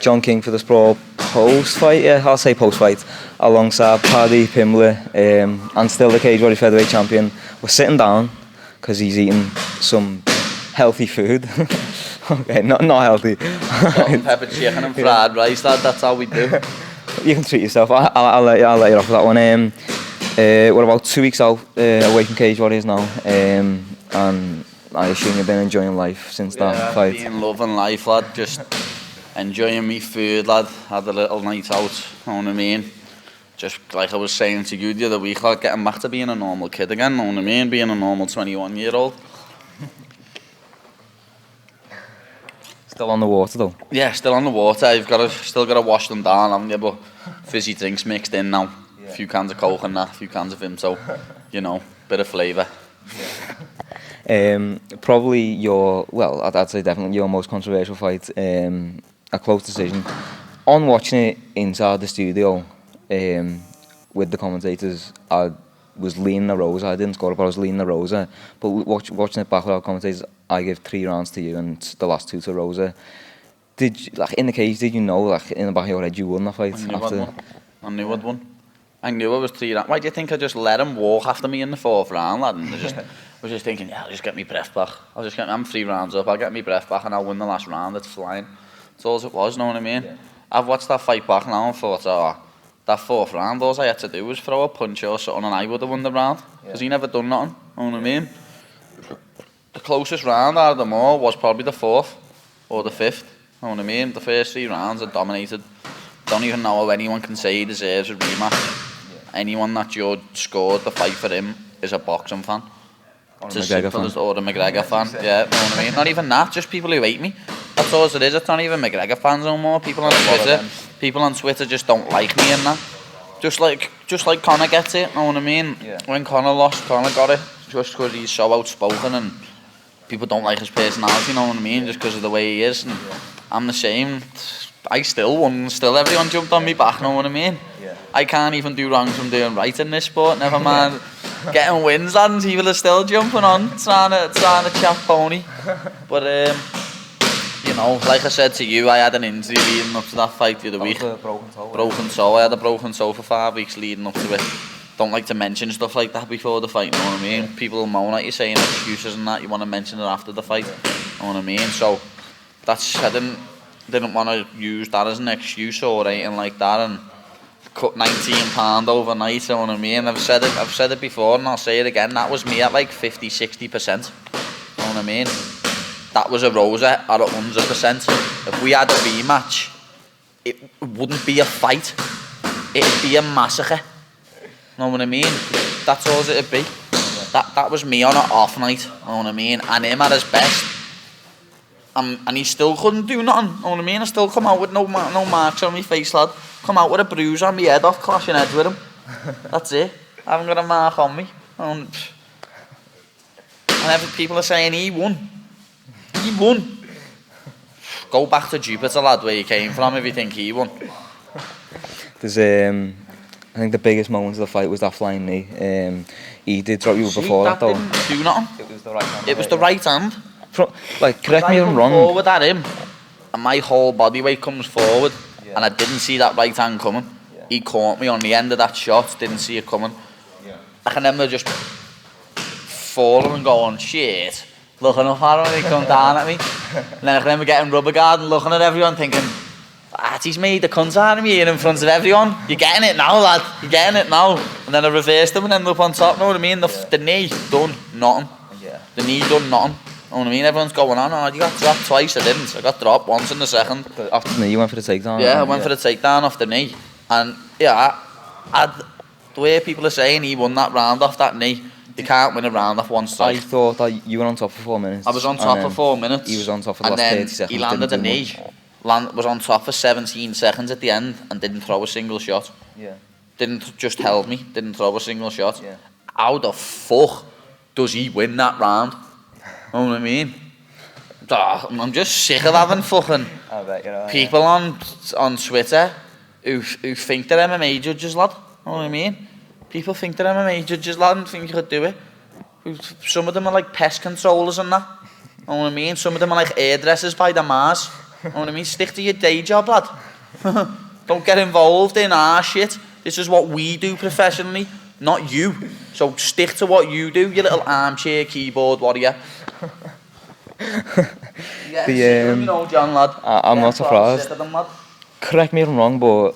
John King for the Sprawl post-fight, yeah, I'll say post-fight, alongside Paddy Pimblett, and still the Cage Warrior Featherweight champion. We're sitting down because he's eating some healthy food. Okay, not healthy. Salt and pepper chicken and fried rice, lad, that's how we do. You can treat yourself. I'll let you off with that one. We're about 2 weeks out away from Cage Warriors now, and I assume you've been enjoying life since that fight. Yeah, been loving life, lad, just enjoying me food, lad, had a little night out, know what I mean? Just like I was saying to you the other week, lad, getting back to being a normal kid again, know what I mean? Being a normal 21-year-old. Still on the water though? Yeah, still on the water. Still got to wash them down, haven't you? But fizzy drinks mixed in now. Yeah. A few cans of Coke and that, a few cans of Vimto. You know, bit of flavour. Yeah. Probably I'd say definitely your most controversial fight. A close decision. On watching it inside the studio with the commentators, I was leaning Erosa. I didn't score it, but I was leaning Erosa. But watching it back without commentators, I give 3 rounds to you and the last 2 to Erosa. Did you, like in the cage? Did you know, like in the back of your head, you won that fight? I knew I'd won. I knew it was 3 rounds. Why do you think I just let him walk after me in the 4th round, lad? And I was just thinking, yeah, I'll just get my breath back. I'm 3 rounds up. I'll get my breath back and I'll win the last round. It's flying. That's all it was. Know what I mean? Yeah. I've watched that fight back now and thought, that 4th round, all I had to do was throw a punch or something and I would have won the round. Because he never done nothing, know what I mean? The closest round out of them all was probably the 4th or the 5th, know what I mean? The first 3 rounds are dominated. Don't even know how anyone can say he deserves a rematch. Yeah. Anyone that George scored the fight for him is a boxing fan. Or a McGregor fan, yeah, know what I mean? Not even that, just people who hate me. That's all it is. It's not even McGregor fans no more. People on Twitter just don't like me and that. Just like Conor gets it, know what I mean? Yeah. When Conor lost, Conor got it just because he's so outspoken and people don't like his personality, know what I mean? Just because of the way he is. And yeah. I'm the same. I still won. Still everyone jumped on me back, know what I mean? Yeah. I can't even do wrong from doing right in this sport. Never mind getting wins, and people are still jumping on, trying to chat pony. But you know, like I said to you, I had an injury leading up to that fight the other week. Broken toe. I had a broken toe for 5 weeks leading up to it. Don't like to mention stuff like that before the fight, you know what I mean? Yeah. People moan at you saying excuses and that, you want to mention it after the fight, you know what I mean? So I didn't want to use that as an excuse or anything like that and cut 19 pound overnight, you know what I mean? I've said it before and I'll say it again, that was me at like 50-60%, you know what I mean? That was Erosa at 100%. If we had a rematch, it wouldn't be a fight. It'd be a massacre. Know what I mean? That's all it'd be. That was me on an off night. Know what I mean? And him at his best. And he still couldn't do nothing. Know what I mean? I still come out with no marks on my face, lad. Come out with a bruise on my head off clashing heads with him. That's it. I haven't got a mark on me. And people are saying he won. He won. Go back to Jupiter, lad, where you came from if you think he won. There's I think the biggest moment of the fight was that flying knee. He did drop you before that though. Didn't do nothing. It was the right hand. It was the right hand. Like, correct me if I'm wrong. Forward at him, and my whole body weight comes forward, and I didn't see that right hand coming. Yeah. He caught me on the end of that shot, didn't see it coming. Yeah. I can remember just falling and going, shit, looking up at him and he come down at me. And then I can remember getting rubber guard and looking at everyone thinking, he's made the cunt out of me in front of everyone. You're getting it now, lad. You're getting it now. And then I reversed him and ended up on top, know what I mean? The knee done nothing. Yeah. The knee done nothing. Know what I mean? Everyone's going on, you got dropped twice. I didn't. I got dropped once in the second. After the knee, you went for the takedown? Yeah, I went for the takedown off the knee. And yeah, the way people are saying he won that round off that knee, you can't win a round off one strike. I thought that you were on top for 4 minutes. I was on top for 4 minutes. He was on top for the last 30 seconds. He landed a knee. Was on top for 17 seconds at the end and didn't throw a single shot. Yeah. Didn't just held me, didn't throw a single shot. Yeah. How the fuck does he win that round? Know what I mean? I'm just sick of having fucking people on Twitter who think they're MMA judges, lad. Know what I mean? People think they're MMA judges, lad, and think you could do it. Some of them are like pest controllers and that. Know what I mean? Some of them are like hairdressers by the Mars. You know what I mean? Stick to your day job, lad. Don't get involved in our shit. This is what we do professionally, not you. So stick to what you do, you little armchair keyboard warrior. Yeah, you know, John, lad. I'm not surprised. Correct me if I'm wrong, but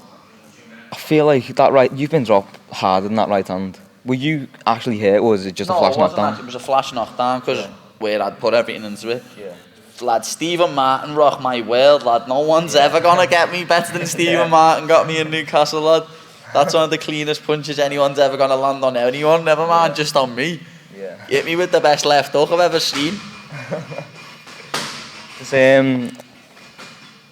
I feel like that right. You've been dropped harder than that right hand. Were you actually hit, or was it just a flash knockdown? It was a flash knockdown because where I'd put everything into it. Yeah. Lad, Stephen Martin rocked my world, lad. No one's ever gonna get me better than Stephen Martin got me in Newcastle, lad. That's one of the cleanest punches anyone's ever gonna land on anyone. Never mind, just on me. Yeah. Hit me with the best left hook I've ever seen.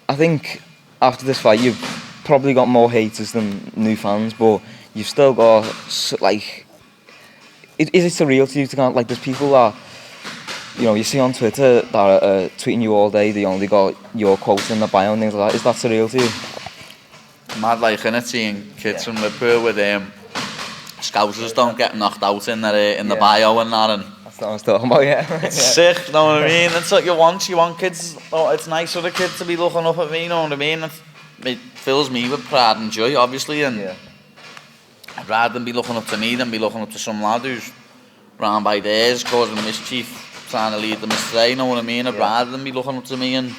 I think after this fight, you've probably got more haters than new fans, but you've still got like. Is it surreal to you to kind of, like, there's people that, you know, you see on Twitter that are tweeting you all day, they only got your quotes in the bio and things like that. Is that surreal to you? Mad, like, innit, seeing kids from Liverpool with Scousers don't get knocked out in the bio and that. And that's what I was talking about, yeah. It's sick, you know what I mean? It's what you want. You want kids, it's nice for the kids to be looking up at me, you know what I mean? It fills me with pride and joy, obviously, and I'd rather them be looking up to me than be looking up to some lad who's round by theirs, causing mischief, trying to lead them astray, you know what I mean? I'd rather them be looking up to me and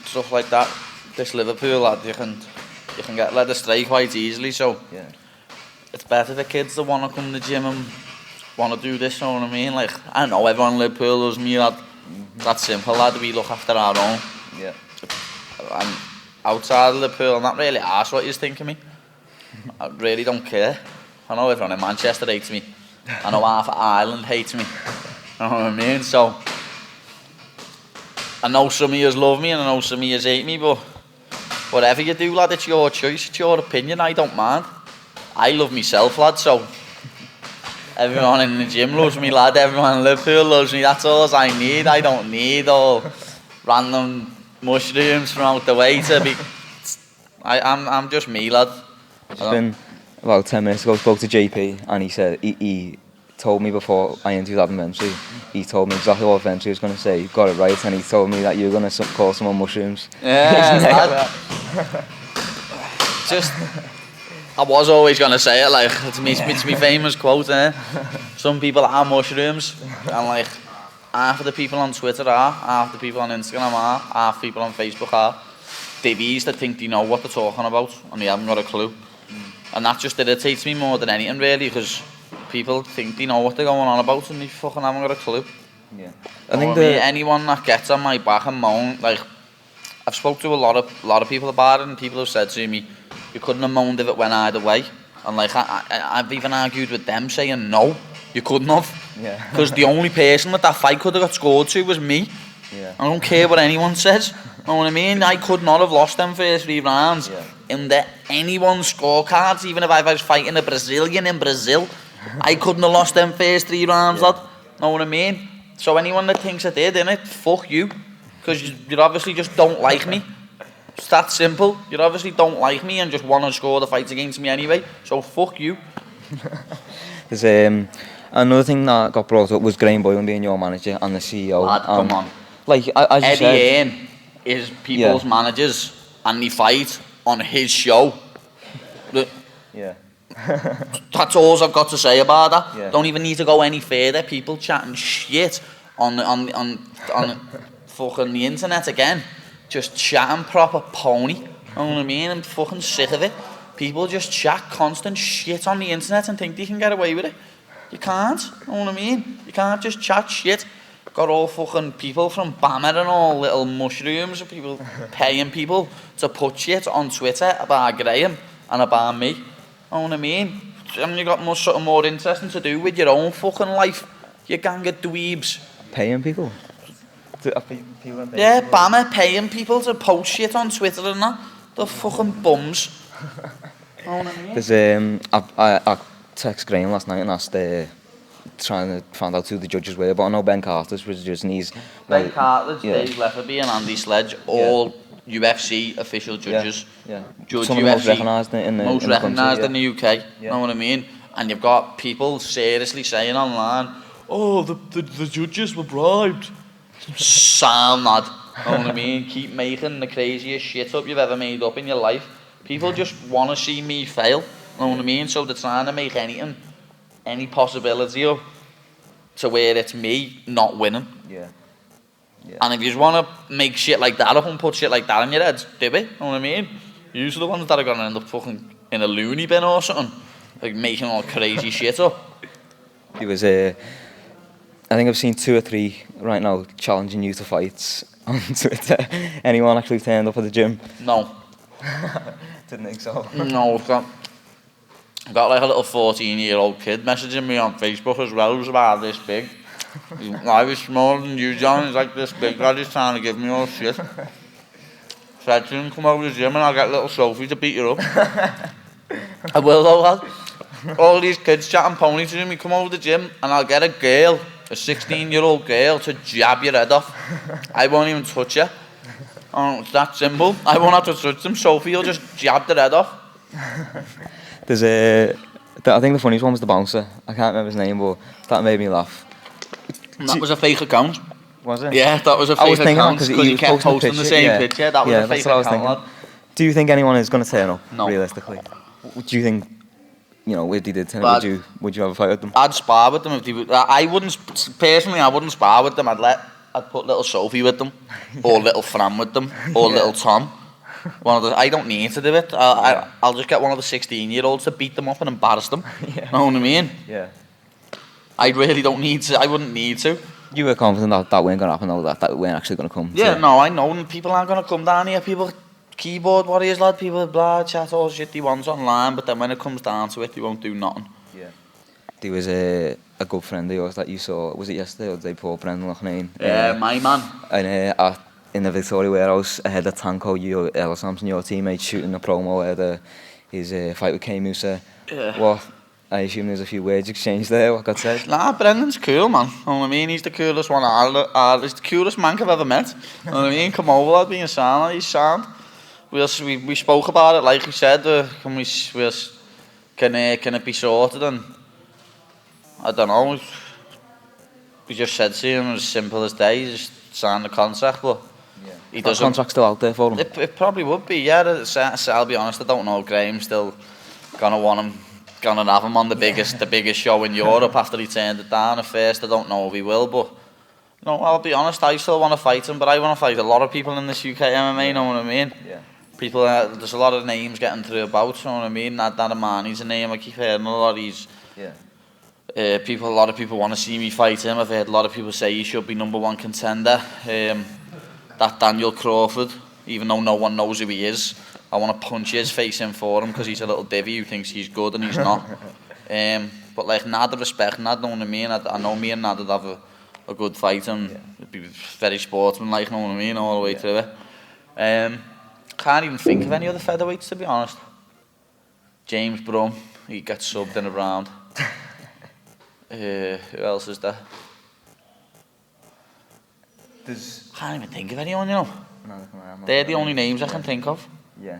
stuff like that. This Liverpool lad, you can get led astray quite easily, so it's better the kids that want to come to the gym and want to do this, you know what I mean? Like, I know everyone in Liverpool loves me, lad. That's simple, lad. We look after our own. Yeah. And outside of Liverpool, I'm not really asked what you think of me. I really don't care. I know everyone in Manchester hates me. I know half of Ireland hates me. You know what I mean? So, I know some of you love me and I know some of you hate me, but whatever you do, lad, it's your choice, it's your opinion, I don't mind. I love myself, lad, so everyone in the gym loves me, lad, everyone in Liverpool loves me, that's all I need. I don't need all random mushrooms from out the way to be... I'm just me, lad. It's been about 10 minutes ago, I spoke to JP and he said, he told me before I interviewed Adam Ventry, he told me exactly what Ventry was going to say. He got it right, and he told me that you were going to call someone mushrooms. Yeah, just, I was always going to say it, like, it's me famous quote, eh? Some people are mushrooms, and like, half of the people on Twitter are, half the people on Instagram are, half people on Facebook are. Divvies that think they know what they're talking about, and they haven't got a clue. And that just irritates me more than anything, really, because people think they know what they're going on about and they fucking haven't got a clue. Yeah. I think anyone that gets on my back and moan, like, I've spoke to a lot of people about it, and people have said to me, you couldn't have moaned if it went either way. And like, I've even argued with them saying, no, you couldn't have. Yeah. Because the only person that fight could have got scored to was me. Yeah. I don't care what anyone says. You know what I mean? I could not have lost them first 3 rounds in anyone's scorecards, even if I was fighting a Brazilian in Brazil. I couldn't have lost them first 3 rounds, lad. Know what I mean? So anyone that thinks I did, innit, fuck you. Because you obviously just don't like me. It's that simple. You obviously don't like me and just want to score the fights against me anyway. So fuck you. There's another thing that got brought up was Graham Boylan being your manager and the CEO. Lad, come on. Like, as you Eddie said... Hearn is people's managers and they fight on his show. Yeah. That's all I've got to say about that. Yeah. Don't even need to go any further. People chatting shit on fucking the internet again. Just chatting proper pony. You know what I mean? I'm fucking sick of it. People just chat constant shit on the internet and think they can get away with it. You can't. You know what I mean? You can't just chat shit. Got all fucking people from Bammer and all little mushrooms, and people paying people to put shit on Twitter about Graham and about me. You know what I mean? And you got something more interesting to do with your own fucking life. You gang of dweebs. Paying people? Yeah, Bammer paying people to post shit on Twitter and that. The fucking bums. You know what I mean? There's, I texted Graham last night and asked... trying to find out who the judges were, but I know Ben Carter's was just, and he's... Ben Carter's, Dave Lefferby and Andy Sledge, all UFC official judges. Yeah. Judge some UFC, most recognised in the most recognised in the the UK, you know what I mean? And you've got people seriously saying online, oh, the judges were bribed. Sound, lad. Know what I mean? Keep making the craziest shit up you've ever made up in your life. People just want to see me fail. Know what I mean? So they're trying to make anything, any possibility up to where it's me not winning. Yeah. And if you just want to make shit like that up and put shit like that in your head, do it. Know what I mean? You're the ones that are going to end up fucking in a loony bin or something. Like making all crazy shit up. He was I think I've seen 2 or 3 right now challenging you to fights on Twitter. Anyone actually turned up at the gym? No. Didn't think so. No, I've got like a little 14-year-old kid messaging me on Facebook as well, who's about this big. I was smaller than you, John. He's like this big lad, he's trying to give me all shit. Said to him, come over to the gym and I'll get little Sophie to beat you up. I will though, lad. All these kids chatting pony to me, come over to the gym and I'll get a girl, a 16-year-old girl, to jab your head off. I won't even touch you. Oh, it's that simple. I won't have to touch them. Sophie will just jab their head off. There's I think the funniest one was the bouncer. I can't remember his name, but that made me laugh. That was a fake account. Was it? Yeah, that was a fake account because he kept posting the same yeah. picture. That was a fake account, lad. Do you think anyone is going to turn up, No. realistically? Do you think, if they did turn up, would you have a fight with them? I'd spar with them if they would. I wouldn't spar with them. I'd put little Sophie with them, or little Fran with them, or little Tom. I don't need to do it. I'll just get one of the 16-year-olds to beat them up and embarrass them. Yeah. Know what I mean? Yeah. I really don't need to. I wouldn't need to. You were confident that weren't going to happen, though, that weren't actually going to come? Yeah, no, I know. And people aren't going to come down here. People, keyboard warriors, lad. People blah, chat all shit they want online, but then when it comes down to it, they won't do nothing. Yeah. There was a good friend of yours that you saw, was it yesterday or the day before, Brendan Loughnane? Yeah, my man. And in the Victoria warehouse, ahead of Tanko, Ella Sampson, your teammate, shooting a promo at his fight with K Musa. Yeah. I assume there's a few words exchanged there, what got said? Nah, Brendan's cool, man. Know what I mean? He's the coolest one. He's the coolest man I've ever met. Know what I mean? Come over, lad, being sound. He's sound. We spoke about it, like he said. Can it be sorted? And I don't know. We just said to him, as simple as day, he just signed the contract, but he doesn't. The contract's still out there for him? It probably would be, yeah. I'll be honest, I don't know. Graham's still gonna have him on the biggest show in Europe after he turned it down at first. I don't know if he will, but I'll be honest, I still want to fight him, but I want to fight a lot of people in this UK MMA, know what I mean? Yeah. People, there's a lot of names getting through about, know what I mean? That Amani's a name I keep hearing a lot. A lot of people want to see me fight him. I've heard a lot of people say he should be #1 contender. That Daniel Crawford, even though no one knows who he is, I want to punch his face in for him because he's a little divvy who thinks he's good and he's not. But like, Nad, respect Nad, know what I mean? I know me and Nad would have a good fight and it'd be very sportsmanlike, know what I mean, all the way through it. Can't even think of any other featherweights, to be honest. James Brum, he gets subbed in a round. Who else is there? Can't even think of anyone, No, They're the only names I can think of. Yeah.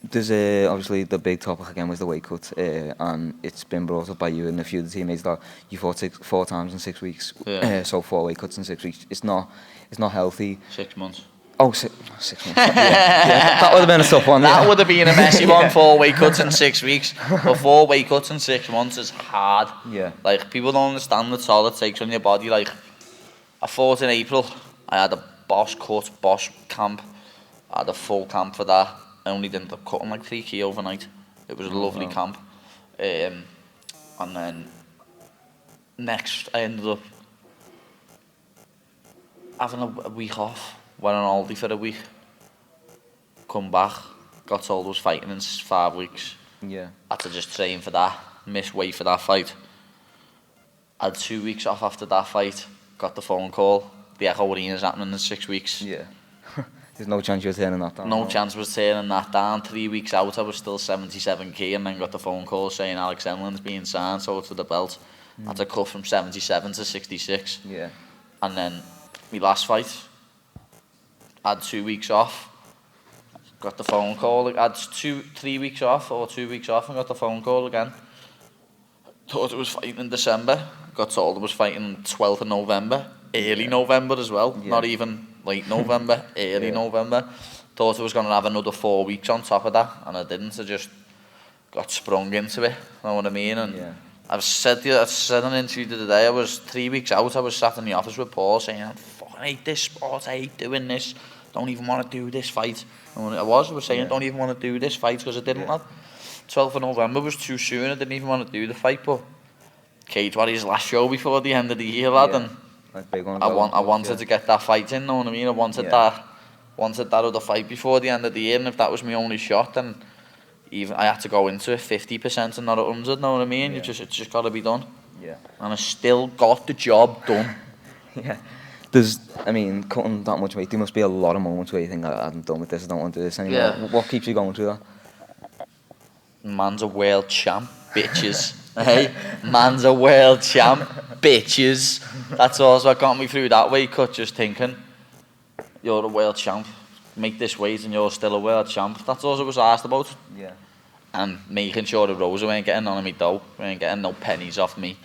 There's obviously the big topic again was the weight cut, and it's been brought up by you and a few of the teammates that you fought 4 times in 6 weeks. Yeah. So 4 weight cuts in 6 weeks. It's not healthy. 6 months. Oh, 6 months. That would have been a tough one. That would have been a messy one. 4 weight cuts in 6 weeks. But 4 weight cuts in 6 months is hard. Yeah. Like, people don't understand the toll it takes on your body. Like, I fought in April. I had a boss camp. I had a full camp for that. I only ended up cutting like 3 kg overnight. It was a lovely camp. And then next I ended up having a week off. Went on Aldi for a week. Come back. Got told I was fighting in 5 weeks. Yeah. Had to just train for that. Miss weight for that fight. Had 2 weeks off after that fight. Got the phone call. The Echo Arena's happening in 6 weeks. Yeah. There's no chance you're turning that down. No chance was turning that down. 3 weeks out, I was still 77 kg, and then got the phone call saying Alex Emlin's being signed, so to the belt. I had to cut from 77 to 66. Yeah. And then my last fight, I had 2 weeks off. Got the phone call. I had 3 weeks off, or 2 weeks off, and got the phone call again. Thought it was fighting in December. Got told I was fighting 12th of November. Early November as well. Yeah. Not even late November, early November. Thought I was going to have another 4 weeks on top of that, and I didn't. I just got sprung into it, you know what I mean? And I've said in an interview the other day, I was 3 weeks out, I was sat in the office with Paul saying, I fucking hate this sport, I hate doing this, don't even want to do this fight. And I was saying, don't even want to do this fight, because I didn't, lad. 12th of November was too soon, I didn't even want to do the fight, but Cage Warriors last show before the end of the year, lad, and I wanted to get that fight in, you know what I mean? I wanted that other fight before the end of the year, and if that was my only shot, then even I had to go into it 50% and not 100, know what I mean? It's just got to be done. Yeah. And I still got the job done. Cutting that much weight, there must be a lot of moments where you think, I'm done with this, I don't want to do this anymore. Yeah. What keeps you going through that? Man's a world champ, bitches. Hey, man's a world champ, bitches. That's all what got me through that weight cut, just thinking, you're a world champ. Make this weight and you're still a world champ. That's all I was asked about. Yeah. And making sure the Rosa ain't getting none of me dough. Ain't getting no pennies off me.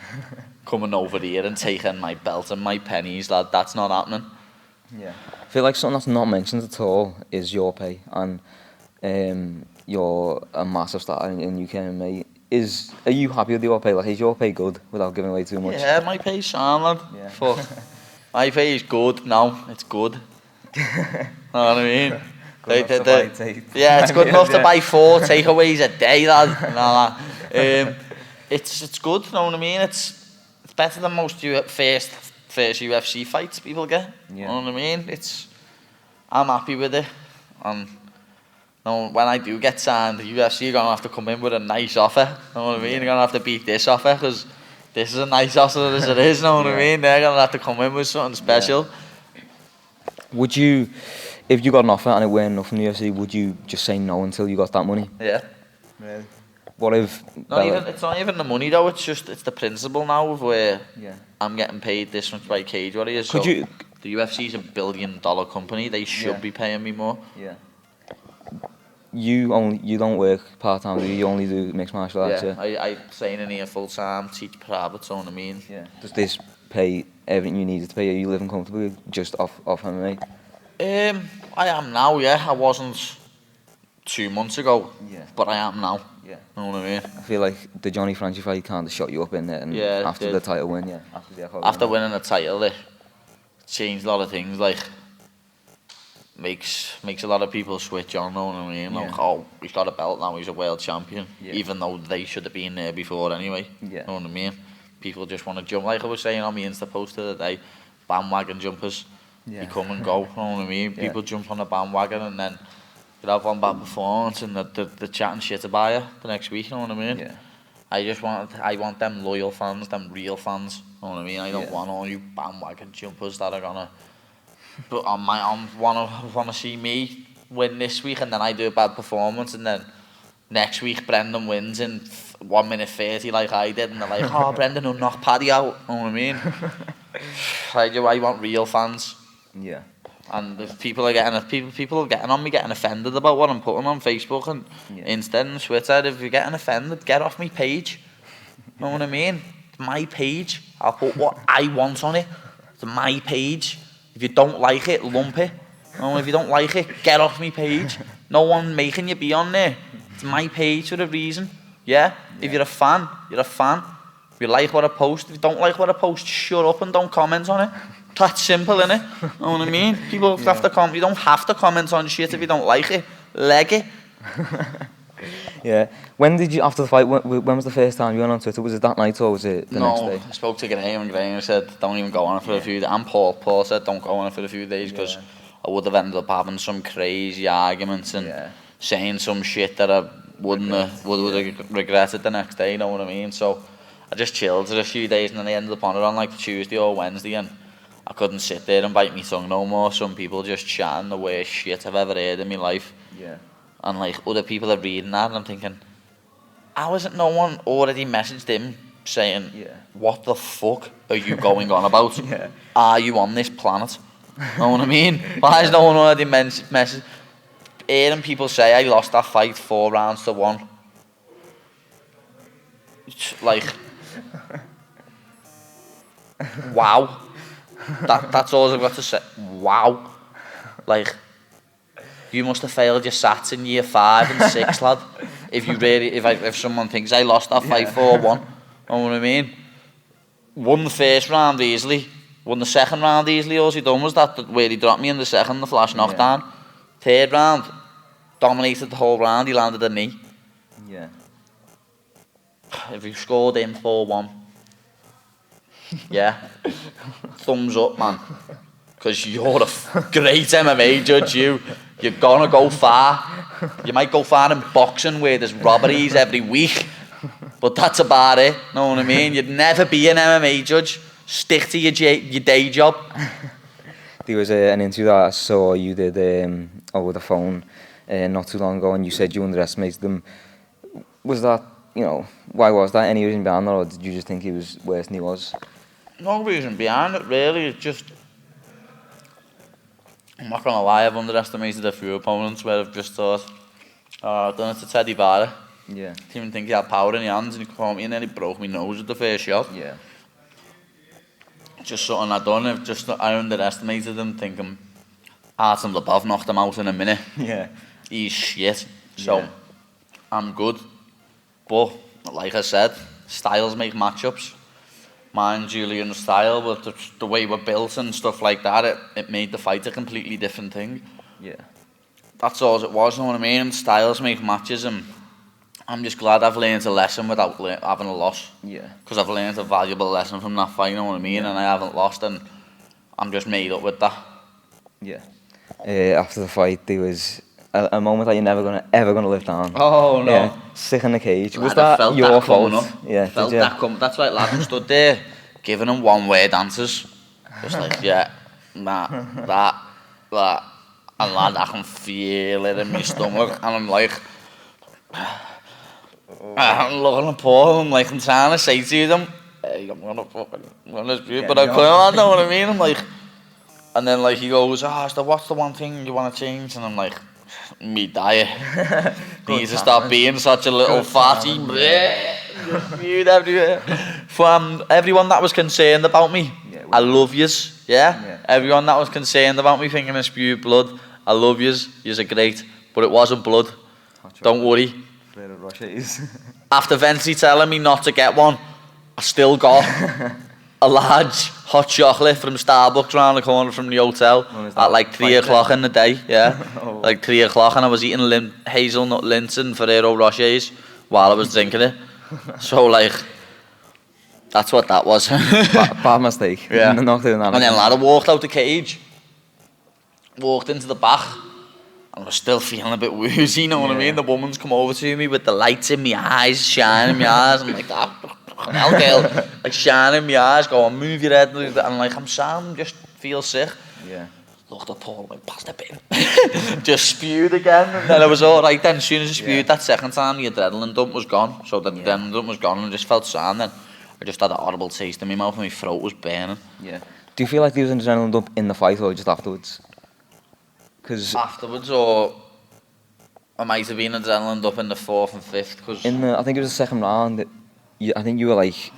Coming over here and taking my belt and my pennies, lad. That's not happening. Yeah. I feel like something that's not mentioned at all is your pay. And you're a massive star in UK MMA. Are you happy with your pay? Like, is your pay good without giving away too much? Yeah, my pay's sound, lad. Yeah. Fuck. My pay is good now. It's good. Know what I mean? It's good enough to buy 4 takeaways a day, lad. It's good, you know what I mean? It's better than most first UFC fights people get. You know what I mean? I'm happy with it. And when I do get signed, the UFC, you're gonna have to come in with a nice offer. You know what I mean? You're gonna have to beat this offer, because this is a nice offer as it is. You know what I mean? They're gonna have to come in with something special. Would you, if you got an offer and it weren't enough from the UFC, would you just say no until you got that money? Yeah. Really? What if... It's not even the money though, it's the principle now of where I'm getting paid this much by Cage Warriors. The UFC's $1 billion company, they should be paying me more. Yeah. You don't work part-time, do you? You only do mixed martial arts? Yeah, I train in here full-time, teach private, you know what I mean? Yeah. Does this pay everything you needed to pay? Are you living comfortably just off MMA? I am now, yeah. I wasn't 2 months ago, but I am now. Yeah. You know what I mean? I feel like the Johnny Franchi fight kind of shot you up in there, and after the title win, after winning the title, it changed a lot of things, like makes a lot of people switch on, you know what I mean? Like, oh, he's got a belt now, he's a world champion, even though they should have been there before anyway. You know what I mean? People just want to jump, like I was saying on my Insta post the other day, bandwagon jumpers. You come and go, you know what I mean? People jump on a bandwagon and then you have one bad performance and they're chatting shit about you the next week, you know what I mean? Yeah. I want them loyal fans, them real fans, you know what I mean? I don't want all you bandwagon jumpers that are gonna wanna see me win this week and then I do a bad performance and then next week Brendan wins in 1 minute 30 like I did and they're like, oh, Brendan will knock Paddy out, you know what I mean? I want real fans. Yeah. And if people are getting on me, getting offended about what I'm putting on Facebook and Insta and Twitter, if you're getting offended, get off my page. You know what I mean? It's my page. I'll put what I want on it. It's my page. If you don't like it, lump it. You know, if you don't like it, get off my page. No one making you be on there. It's my page for a reason. Yeah? If you're a fan, you're a fan. If you like what I post, if you don't like what I post, shut up and don't comment on it. That's simple, innit? You know what I mean? People have to comment. You don't have to comment on shit if you don't like it. Leg it. Yeah. When did you, after the fight, when was the first time you went on Twitter? Was it that night or was it the next day? No, I spoke to Graham and Graham said, don't even go on it for a few days. And Paul said, don't go on it for a few days because I would have ended up having some crazy arguments and saying some shit that I would have regretted the next day, you know what I mean? So I just chilled for a few days and then I ended up on it on like Tuesday or Wednesday and I couldn't sit there and bite my tongue no more. Some people just chatting the worst shit I've ever heard in my life. Yeah. And like other people are reading that and I'm thinking, how is it no one already messaged him saying, what the fuck are you going on about? Are you on this planet? Know what I mean? Why is no one already messaged? Hearing people say I lost that fight 4 rounds to 1. Like, wow. That's all I've got to say. Wow. Like, you must have failed your SATs in year 5 and 6, lad. If someone thinks I lost that fight 4-1, you know what I mean? Won the first round easily, won the second round easily. All he done was that where he dropped me in the second, the flash knockdown. Third round, dominated the whole round. He landed a knee. Yeah. If you scored him 4-1, yeah, thumbs up, man. Because you're a great MMA judge, You're gonna go far. You might go far in boxing where there's robberies every week, but that's about it, know what I mean? You'd never be an MMA judge. Stick to your day job. There was an interview that I saw you did over the phone not too long ago, and you said you underestimated them. Was that, why was that? Any reason behind that, or did you just think he was worse than he was? No reason behind it, really. It's just, I'm not gonna lie, I've underestimated a few opponents where I've just thought, I've done it to Teddy Barra. Yeah. Didn't even think he had power in his hands, and he caught me and then he broke my nose at the first shot. Yeah. Just something I done. I underestimated him, thinking Artem Lobov knocked him out in a minute. Yeah. He's shit. So I'm good. But like I said, styles make matchups. Mine, Julian's style, but the way we're built and stuff like that, it made the fight a completely different thing. Yeah. That's all it was, you know what I mean? Styles make matches, and I'm just glad I've learned a lesson without having a loss. Yeah. Because I've learned a valuable lesson from that fight, you know what I mean? And I haven't lost, and I'm just made up with that. Yeah. After the fight, there was a moment that you're ever gonna live down. Oh no! Yeah, sick in the cage. Lad, Was that your fault? Yeah, felt that coming. That's why lad stood there, giving him one-word answers. Just like, yeah, that, and lad, I can feel it in my stomach, and I'm like, I'm looking at Paul, and like, I'm trying to say to them, hey, I'm gonna dispute, but I can't, know what I mean? I'm like, and then like he goes, so what's the one thing you want to change? And I'm like, me diet. Needs to stop being such a little fatty. Spewed everywhere. From everyone that was concerned about me, I love yous. Yeah? Everyone that was concerned about me thinking I spewed blood, I love yous. Yous are great, but it wasn't blood. Don't worry. After Venti telling me not to get one, I still got a large hot chocolate from Starbucks around the corner from the hotel at like 3 o'clock in the day, like 3 o'clock, and I was eating hazelnut lints and Ferrero Rochers while I was drinking it. So like, that's what that was. Bad mistake. Yeah. Not doing that. And then lad, I walked out the cage, walked into the back, and I was still feeling a bit woozy, you know what I mean? The woman's come over to me with the lights in my eyes, shining in my eyes, and like that. Hell, girl, like shining in my eyes, going, move your head, and like, I'm sad, just feel sick. Yeah. Looked at Paul, went past the bin. Just spewed again, and then I was alright then. As soon as I spewed that second time, the adrenaline dump was gone. So the adrenaline dump was gone, and I just felt sad then. I just had a horrible taste in my mouth, and my throat was burning. Yeah. Do you feel like there was an adrenaline dump in the fight, or just afterwards? Cause afterwards, or I might have been adrenaline dump in the 4th and 5th. Cause I think it was the second round. I think you were like,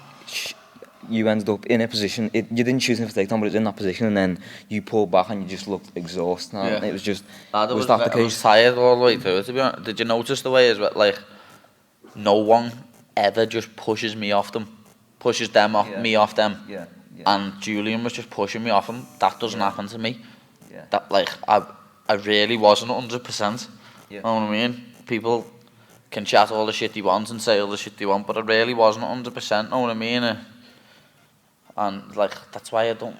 you ended up in a position, you didn't choose him for takedown, but it was in that position, and then you pulled back and you just looked exhausted. And it was just, was that the case? I was tired all the way through, to be honest. Did you notice the way as well, like, no one ever just pushes me off them, pushes them off, me off them. Yeah. And Julian was just pushing me off him. That doesn't happen to me. Yeah. That, like, I really wasn't 100%. You know what I mean? People can chat all the shit they want and say all the shit they want, but I really wasn't 100%, know what I mean? And like, that's why I don't,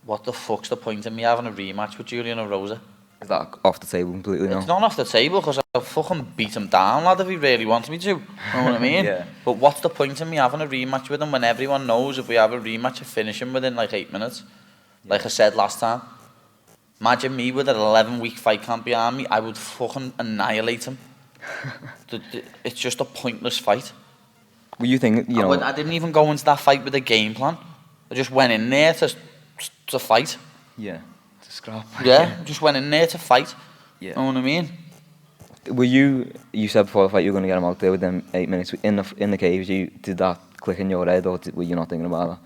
what the fuck's the point of me having a rematch with Julian Erosa? Is that off the table completely now? It's not off the table, because I fucking beat him down, lad, if he really wants me to, know what I mean? But what's the point of me having a rematch with him when everyone knows if we have a rematch I finish him within like 8 minutes? Like I said last time. Imagine me with an 11-week fight camp behind me, I would fucking annihilate him. It's just a pointless fight. Well, you think, I didn't even go into that fight with a game plan. I just went in there to fight. Yeah, to scrap. Yeah, just went in there to fight. Yeah. Know what I mean? Were you said before the fight you were going to get him out there with them 8 minutes in the cage. Did that click in your head, or were you not thinking about that?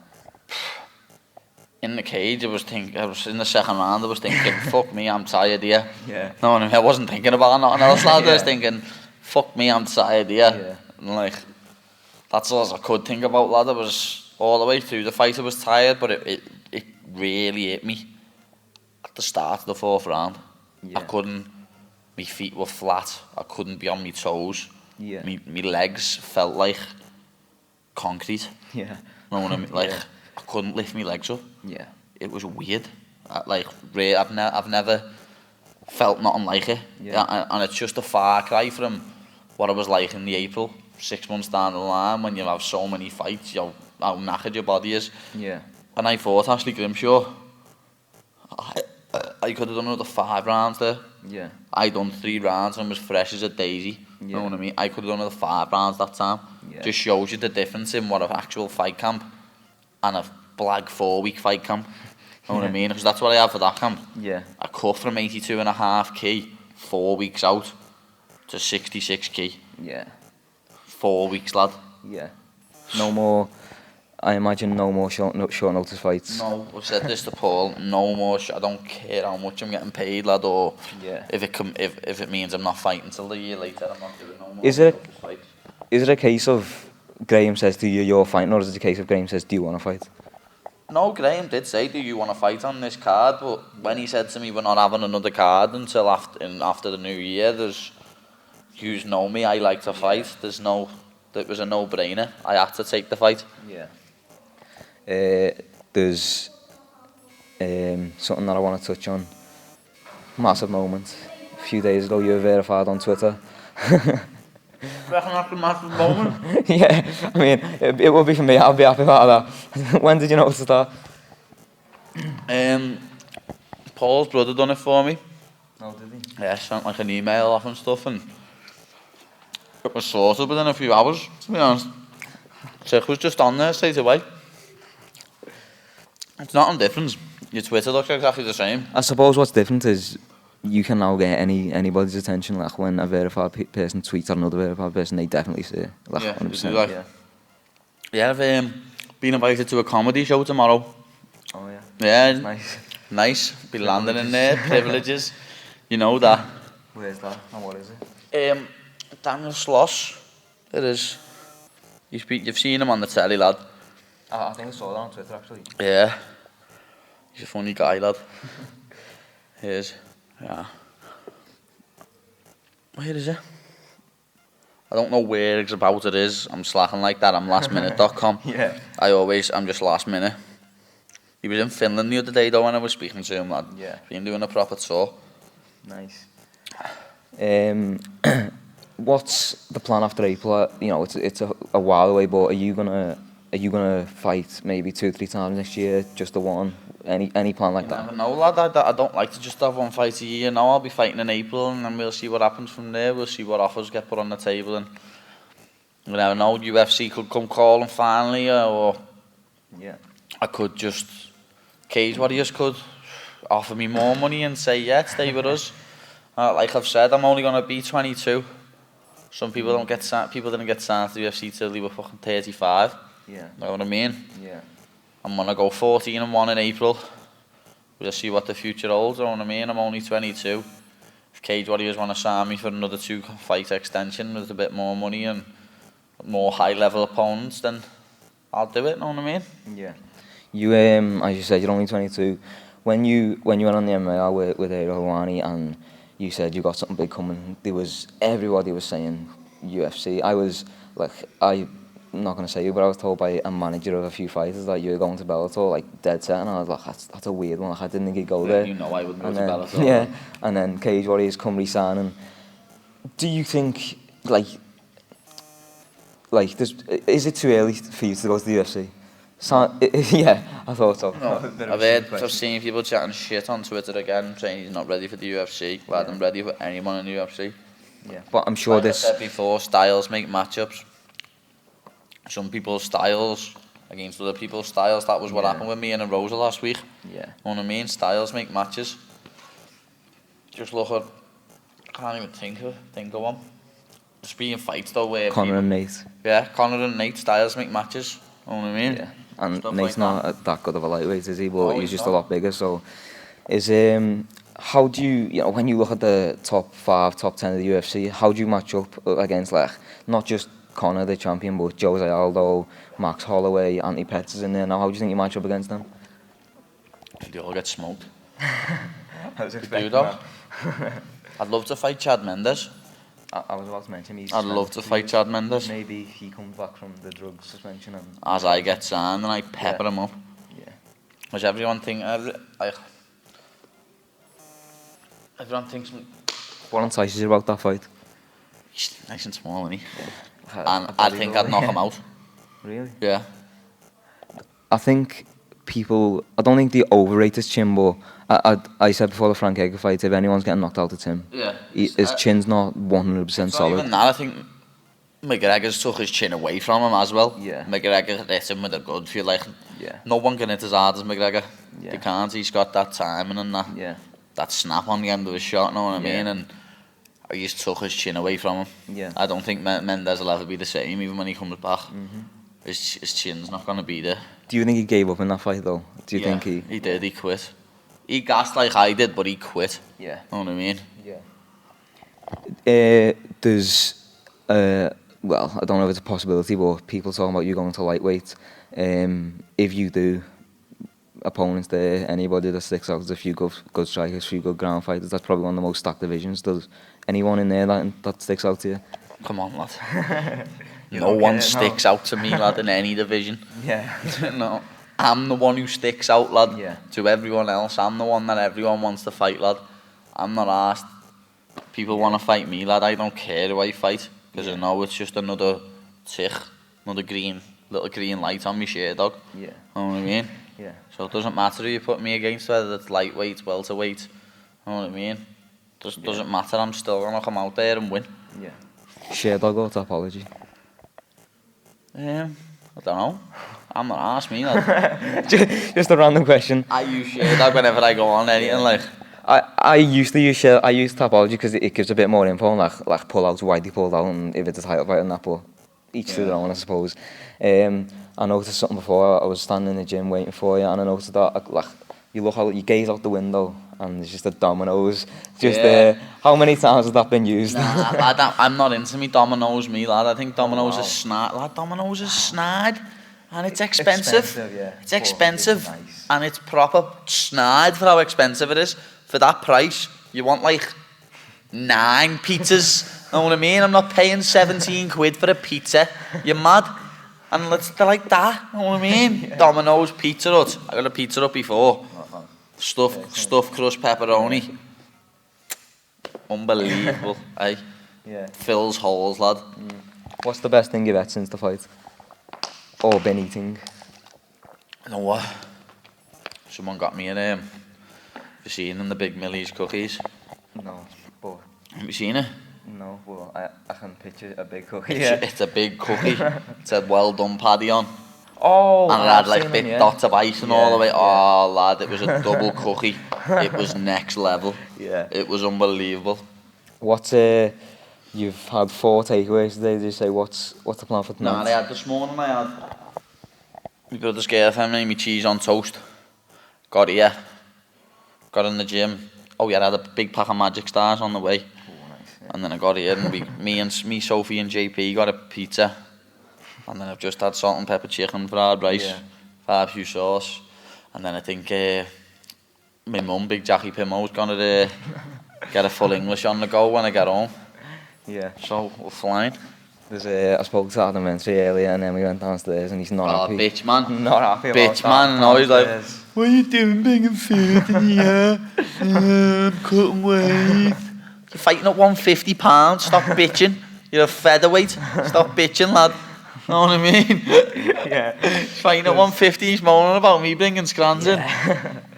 in the cage, I was in the second round, I was thinking, fuck me, I'm tired here. Yeah. No, I wasn't thinking about nothing else, lad. I was thinking, fuck me, I'm tired here. Yeah. And like, that's all I could think about, lad. I was all the way through the fight, I was tired, but it really hit me at the start of the fourth round. Yeah. I couldn't, my feet were flat, I couldn't be on my toes. Yeah. My legs felt like concrete. Yeah. Know what I mean? Like, I couldn't lift my legs up. Yeah. It was weird. I've never felt nothing like it. Yeah. And it's just a far cry from what I was like in the April, 6 months down the line, when you have so many fights, how knackered your body is. Yeah. And I thought, Ashley Grimshaw, I could have done another 5 rounds there. Yeah. I done 3 rounds and was fresh as a daisy. Yeah. You know what I mean? I could have done another 5 rounds that time. Yeah. Just shows you the difference in what an actual fight camp and a blag 4-week fight camp. You know what I mean? Because that's what I have for that camp. Yeah. I cut from 82.5 key 4 weeks out to 66 key. Yeah. 4 weeks, lad. Yeah. No more. I imagine no more short notice fights. No, I've said this to Paul. No more. I don't care how much I'm getting paid, lad, or if it means I'm not fighting till a year later. I'm not doing no more. Is it a case of Graham says to you you're fighting, or is it a case of Graham says do you want to fight? No, Graham did say, do you want to fight on this card? But when he said to me, we're not having another card until after the new year, you know me, I like to fight. It was a no-brainer. I had to take the fight. Yeah. There's something that I want to touch on. Massive moment. A few days ago you were verified on Twitter. Reckon that's a massive moment? Yeah, I mean, it will be for me. I'll be happy about that. When did you notice that? Paul's brother done it for me. Oh, did he? Yeah, sent like an email off and stuff, and it was sorted within a few hours, to be honest. Tick was just on there straight away. It's nothing different. Your Twitter looks exactly the same. I suppose what's different is you can now get anybody's attention. Like when a verified person tweets at another verified person, they definitely see it. Like Yeah, 100%. like, yeah, I've been invited to a comedy show tomorrow. Oh yeah. Yeah, Nice. nice. Be landing in there, privileges. You know that. Where's that? And what is it? Daniel Sloss. It is. You've seen him on the telly, lad. I think I saw that on Twitter actually. Yeah. He's a funny guy, lad. He is. Yeah. Where is it? I don't know where it's about it is. I'm slacking like that. I'm lastminute.com. Yeah. I'm just last minute. He was in Finland the other day though when I was speaking to him, lad. Yeah. Been doing a proper tour. Nice. What's the plan after April? You know, it's a while away, but are you gonna fight maybe 2-3 times next year? Just the one? Any plan like You that? never know, lad. I don't like to just have one fight a year. Now I'll be fighting in April, and then we'll see what happens from there. We'll see what offers get put on the table, and you never know. UFC could come calling finally, or Yeah. I could just Cage Warriors could offer me more money and say yeah, stay with us. Like I've said, I'm only gonna be 22. Some people didn't get signed to the UFC till they were fucking 35. Yeah. Know what I mean? Yeah. I'm gonna go 14-1 in April. We'll see what the future holds. You know what I mean? I'm only 22. If Cage Warriors want to sign me for another 2-fight extension with a bit more money and more high-level opponents, then I'll do it. Know what I mean? Yeah. You as you said, you're only 22. When you went on the MMA with Hawani and you said you got something big coming, everybody was saying UFC. I was like, I'm not gonna say you, but I was told by a manager of a few fighters that you were going to Bellator, like dead set, and I was like, that's a weird one. Like, I didn't think he'd go there. You know I wouldn't go to then, Bellator. Yeah, and then Cage Warriors come re-signing. Do you think is it too early for you to go to the UFC? Yeah, I thought so. No, I've seen people chatting shit on Twitter again, saying he's not ready for the UFC. Glad I'm ready for anyone in the UFC. Yeah, but I'm sure Like I said before, styles make matchups. Some people's styles against other people's styles. That was what happened with me and Erosa last week. Yeah. You know what I mean? Styles make matches. Just look at, I can't even think of one. Just being fights though where Conor and Nate. Yeah, Conor and Nate, styles make matches. You know what I mean? Yeah. and Stuff Nate's like not that good of a lightweight, is he? But he's he's just not. a lot bigger. So, how do you know when you look at the top 5, top 10 of the UFC? How do you match up against like not just Conor, the champion, but Jose Aldo, Max Holloway, Anthony Pettis is in there now? How do you think you match up against them? They all get smoked. I was expecting that. I'd love to fight Chad Mendes. I was about to mention he's I'd love to fight Chad Mendes. Maybe he comes back from the drug suspension and As I get signed and I pepper him up. Yeah. Which everyone thinks What entices you about that fight? he's nice and small, isn't he? And I think I'd knock him out. Really? Yeah. I think I don't think they overrate his chin, but I said before the Frank Edgar fight, if anyone's getting knocked out, it's him. Yeah. His chin's not 100% solid. Even that, I think McGregor's took his chin away from him as well. Yeah. McGregor hit him with a good feel like. Yeah. No one can hit as hard as McGregor. Yeah. They can't. He's got that timing and that snap on the end of his shot, know what I mean? And he just took his chin away from him. Yeah. I don't think Mendes will ever be the same, even when he comes back. His chin's not going to be there. Do you think he gave up in that fight, though? Do you think He did, he quit. He gassed like I did, but he quit. Yeah. Know what I mean? Yeah. There's, well, I don't know if it's a possibility, but people talking about you going to lightweight. If you do, opponents there, anybody that sticks out, there's a few good strikers, a few good ground fighters. That's probably one of the most stacked divisions. Does anyone in there that sticks out to you? Come on, lad. No one sticks out to me, lad, in any division. Yeah. No. I'm the one who sticks out, lad, Yeah. to everyone else. I'm the one that everyone wants to fight, lad. I'm not asked. People want to fight me, lad. I don't care who I fight, because I know it's just another tick, another little green light on my share, dog. Yeah. Know what I mean? Yeah. So it doesn't matter who you put me against, whether it's lightweight, welterweight. Know what I mean? Doesn't matter. I'm still gonna come out there and win. Yeah. Share dog or Topology? I don't know. I'm not asked me, lad. Just a random question. I use share dog whenever I go on anything, like. I used to use share. I use Topology because it gives a bit more info, like pull outs, why they pulled out, and if it's a title fight and that. But each to their own, I suppose. I noticed something before. I was standing in the gym waiting for you, and I noticed that like you look out, you gaze out the window, and there's just the dominoes. How many times has that been used? Nah, lad, I'm not into me dominoes, lad. I think dominoes is snide. Lad, dominoes is snide, and it's expensive. It's expensive, nice. And it's proper snide for how expensive it is. For that price, you want like 9 pizzas. Know what I mean? I'm not paying 17 quid for a pizza. You're mad. And they're like that. Know what I mean? Domino's, Pizza Hut. I got a Pizza Hut before. Stuffed crust pepperoni. Unbelievable, eh? Yeah. Fills holes, lad. What's the best thing you've had since the fight? Or been eating? You know what? Someone got me have you seen them, the Big Millie's cookies? No, but... Have you seen it? No, well, I can picture a big cookie. It's a big cookie. It said, "Well done, Paddy" on. Oh, and it had like big dots of ice and all the way. Oh, lad, it was a double cookie. It was next level. Yeah. It was unbelievable. What's you've had 4 takeaways today. Did you say what's the plan for tonight? Nah, I had this morning. I had my brother's girlfriend made me cheese on toast. Got here. Got in the gym. Oh yeah, I had a big pack of Magic Stars on the way. And then I got here and me, Sophie and JP got a pizza. And then I've just had salt and pepper chicken, fried rice, barbecue sauce. And then I think my mum, Big Jackie Pimmo's gonna get a full English on the go when I get home. Yeah. So we're flying. I spoke to Adam Mentry earlier and then we went downstairs and he's not happy. Bitch man. Not happy about bitch man, and always like, what are you doing bringing food in here? I'm cutting weight. You're fighting at 150 pounds, stop bitching. You're a featherweight, stop bitching, lad. Know what I mean? Yeah. Fighting at 150, he's moaning about me bringing scrans in.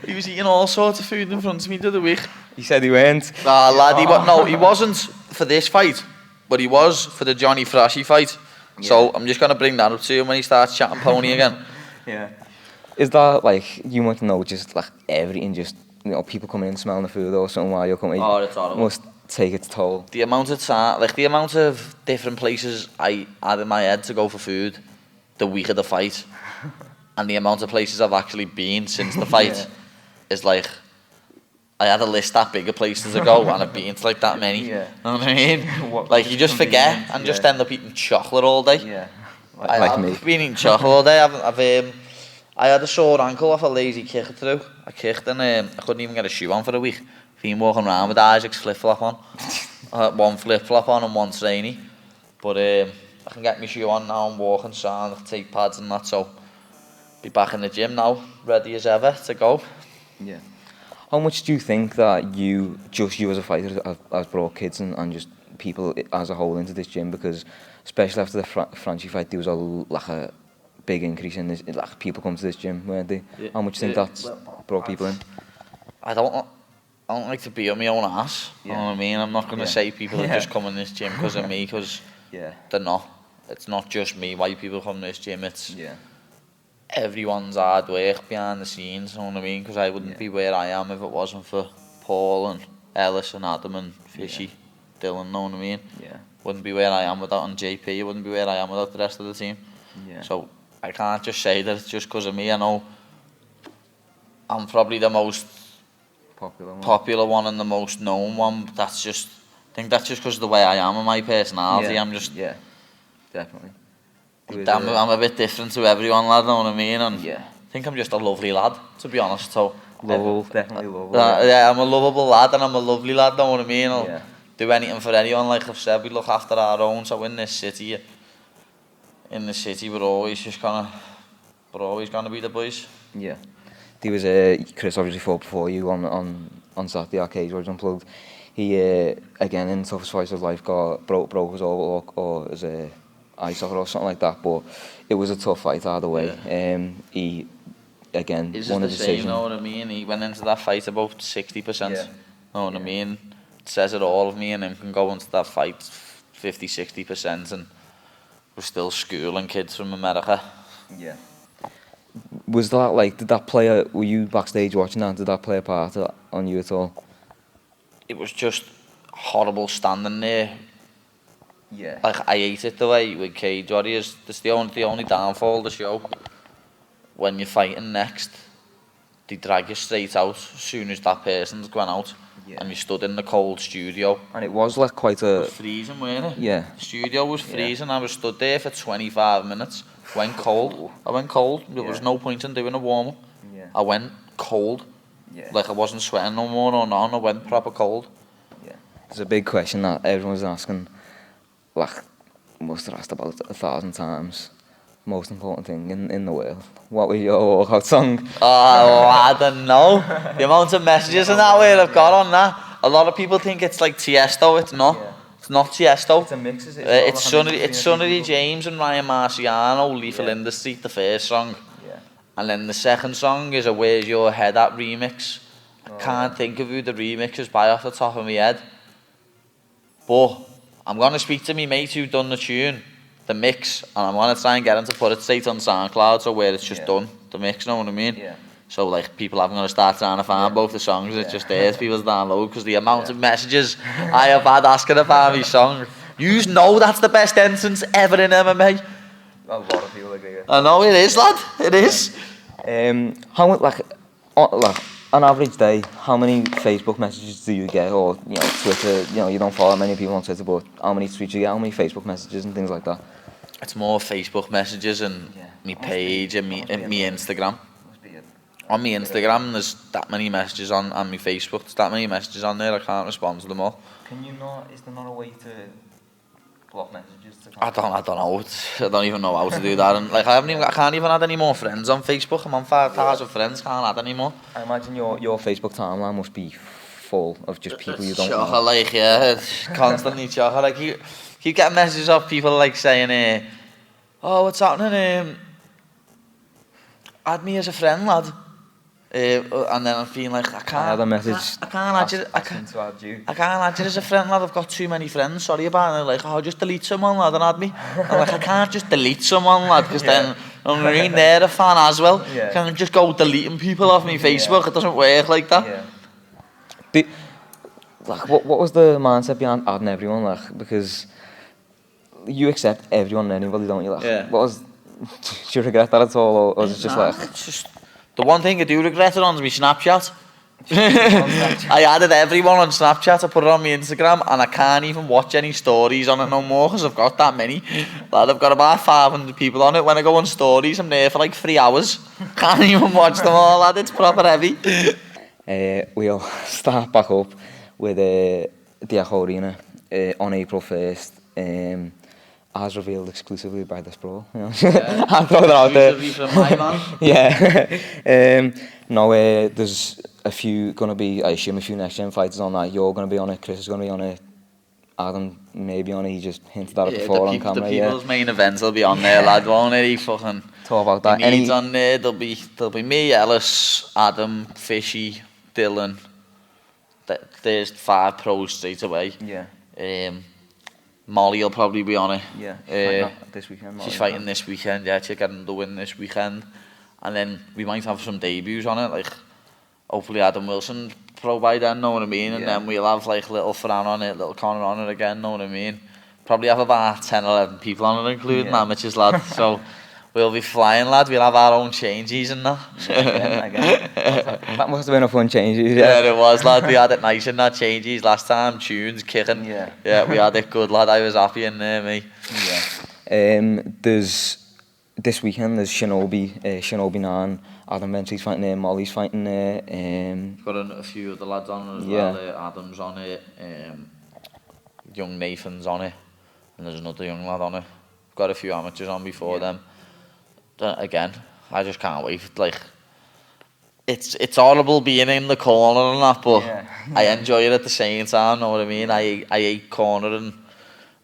He was eating all sorts of food in front of me the other week. He said he weren't. Nah, lad, he wasn't for this fight, but he was for the Johnny Frashy fight. Yeah. So I'm just going to bring that up to him when he starts chatting pony again. Yeah. Is that like, you want to know just like everything, just, you know, people coming in smelling the food or something while you're coming? Oh, it's horrible. Must take its toll. The amount of different places I had in my head to go for food the week of the fight. and the amount of places I've actually been since the fight is like, I had a list that big of places to go, and I've been to like that many. Yeah. You know what I mean? Like you just forget and just end up eating chocolate all day. Yeah. I've been eating chocolate all day. I had a sore ankle off a lazy kick through. I kicked and I couldn't even get a shoe on for a week. Been walking around with Isaac's flip-flop on. I had one flip-flop on and one trainee. But I can get my shoe on now and walking sound, I can take pads and that, so be back in the gym now, ready as ever to go. Yeah. How much do you think that you as a fighter has brought kids and just people as a whole into this gym? Because especially after the Franchi fight, there was a big increase in this, like people come to this gym, weren't they? Yeah. How much do you think that's brought people in? I don't like to be on my own ass. You know what I mean? I'm not going to say people are just coming to this gym because of me, because they're not. It's not just me why people come to this gym. It's everyone's hard work behind the scenes. You know what I mean? Because I wouldn't be where I am if it wasn't for Paul and Ellis and Adam and Fishy, Dylan. You know what I mean? Yeah. Wouldn't be where I am without JP. Wouldn't be where I am without the rest of the team. Yeah. So I can't just say that it's just because of me. I know I'm probably the most popular one and the most known one. But I think that's just because of the way I am and my personality. I'm just definitely. I'm a bit different to everyone, lad. Know what I mean? And I think I'm just a lovely lad, to be honest. So definitely lovable. I'm a lovable lad and I'm a lovely lad. Know what I mean? I'll do anything for anyone. Like I've said, we look after our own. So in this city, we're always gonna be the boys. Yeah. There was Chris obviously fought before you on Saturday Arcade George Unplugged. He again in the toughest fight of his life broke his elbow or his eye socket or something like that. But it was a tough fight either way. He again won a decision. You know what I mean? He went into that fight about 60%. Know what I mean? It says it all. Of me and him can go into that fight 50-60%, and we're still schooling kids from America. Yeah. Was that like, were you backstage watching that? Did that play a part on you at all? It was just horrible standing there. Yeah. Like, I hate it the way with Cage Warriors. That's the only downfall of the show. When you're fighting next, they drag you straight out as soon as that person's gone out. Yeah. And you stood in the cold studio. And it was like quite a... It was freezing, wasn't it? Yeah. The studio was freezing. I was stood there for 25 minutes. Went cold. I went cold. There was no point in doing a warm-up. Yeah. I went cold. Yeah. Like I wasn't sweating no more or none. I went proper cold. Yeah. There's a big question that everyone's asking. Like, must have asked about 1,000 times. Most important thing in the world. What was your walkout song? Oh, I don't know. The amount of messages and that way I've got on that. A lot of people think it's like Tiesto. It's not. Yeah. It's not Tiesto. It's a mix, is it? It's Sonny James and Ryan Marciano, Lethal Industry, the first song. Yeah. And then the second song is a Where's Your Head At remix. I can't think of who the remix is by off the top of my head. But I'm going to speak to me mate who done the tune, the mix, and I'm going to try and get him to put it straight on SoundCloud, so where it's just done, the mix, know what I mean? Yeah. So like people aren't going to start trying to find both the songs, it's just there for people to download, because the amount of messages I have had asking about my song. You know that's the best entrance ever in MMA. A lot of people agree. I know it is, lad. It is. How much, like on average day, how many Facebook messages do you get, or Twitter? You don't follow many people on Twitter, but how many tweets you get? How many Facebook messages and things like that? It's more Facebook messages and me page and me Instagram. On my Instagram, there's that many messages on my Facebook. There's that many messages on there. I can't respond to them all. Can you not? Is there not a way to block messages? I don't know. I don't even know how to do that. And like I can't even add any more friends on Facebook. I'm on 5,000 friends. Can't add any more. I imagine your Facebook timeline must be full of just people you don't know. Chocker, like it's constantly chocker. Like you get messages of people like saying, "Oh, what's happening? Add me as a friend, lad." And then I'm feeling like I can't add you as a friend, lad. I've got too many friends. Sorry about it. And they're like, just delete someone, lad, and add me. I'm like, I can't just delete someone, lad, because then I'm really they're a fan as well. Yeah. I can't just go deleting people off my Facebook. It doesn't work like that. Yeah. Like, what was the mindset behind adding everyone? Like, because you accept everyone and anybody, don't you? Like, what was Do you regret that at all, or is it just like... It's just the one thing I do regret it on is my Snapchat. I added everyone on Snapchat, I put it on my Instagram, and I can't even watch any stories on it no more because I've got that many. Like, I've got about 500 people on it. When I go on stories, I'm there for like 3 hours. Can't even watch them all, lad. It's proper heavy. We'll start back up with the Echo Arena on April 1st. As revealed exclusively by The Sprawl. You know? Yeah. I'll throw that out there. Exclusively from my man. Yeah. No, there's a few going to be, I assume, a few next-gen fighters on that. You're going to be on it, Chris is going to be on it, Adam maybe on it. He just hinted at it before on camera. The people's main events will be on there, lad, won't it? He fucking... Talk about that. Needs on there. There'll be me, Ellis, Adam, Fishy, Dylan. There's 5 pros straight away. Yeah. Molly will probably be on it. Yeah. This weekend. She's fighting this weekend. Yeah, she's getting the win this weekend. And then we might have some debuts on it, like hopefully Adam Wilson pro by then, know what I mean? And then we'll have like little Fran on it, little Connor on it again, know what I mean? Probably have about 10, 11 people on it, including amateurs, lad. So we'll be flying, lad. We'll have our own changes and that. Again. That must have been a fun changes. Yeah, it was, lad. We had it nice in that changes last time. Tunes kicking. Yeah, we had it good, lad. I was happy in there, mate. Yeah. There's this weekend. There's Shinobi 9. Adam Bentley's fighting there. Molly's fighting there. Got a few of the lads on it as well. Adam's on it. Young Nathan's on it, and there's another young lad on it. Got a few amateurs on before them. Again, I just can't wait. Like, it's horrible being in the corner and that, but I enjoy it at the same time. Know what I mean? I hate cornering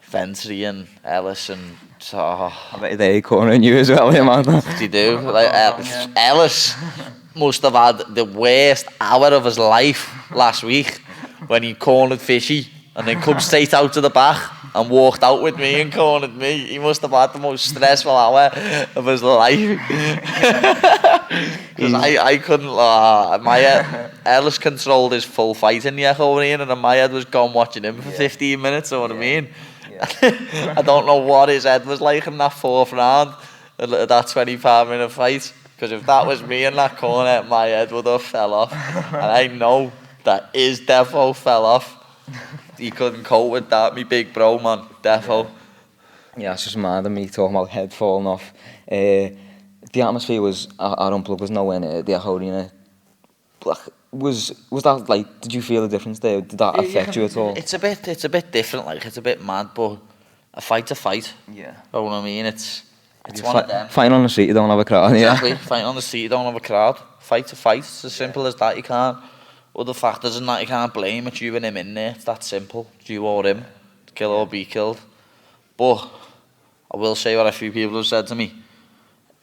Ventry and Ellis and. I bet they cornering you as well, man. They do. Like Ellis must have had the worst hour of his life last week when he cornered Fishy and then come straight out to the back and walked out with me and cornered me. He must have had the most stressful hour of his life. Because I couldn't. My head, Ellis controlled his full fight in the Echo Arena, and my head was gone watching him for 15 minutes. Know what I mean? I don't know what his head was like in that 4th round, that 25-minute fight. Because if that was me in that corner, my head would have fell off. And I know that his defo fell off. He couldn't cope with that, me big bro, man. Defo. Yeah, it's just mad at me talking about head falling off. The atmosphere was at Unplugged was nowhere near the Echo Arena. Was that like? Did you feel the difference there? Did that affect you at all? It's a bit different. Like, it's a bit mad, but a fight's a fight. Yeah. You know what I mean? It's one of them. Fighting on the street, you don't have a crowd. Exactly. Fighting on the street, you don't have a crowd. Fight's a fight. It's as simple as that. You can't. Other factors in that you can't blame. It's you and him in there. It's that simple. It's you or him. Kill or be killed. But I will say what a few people have said to me.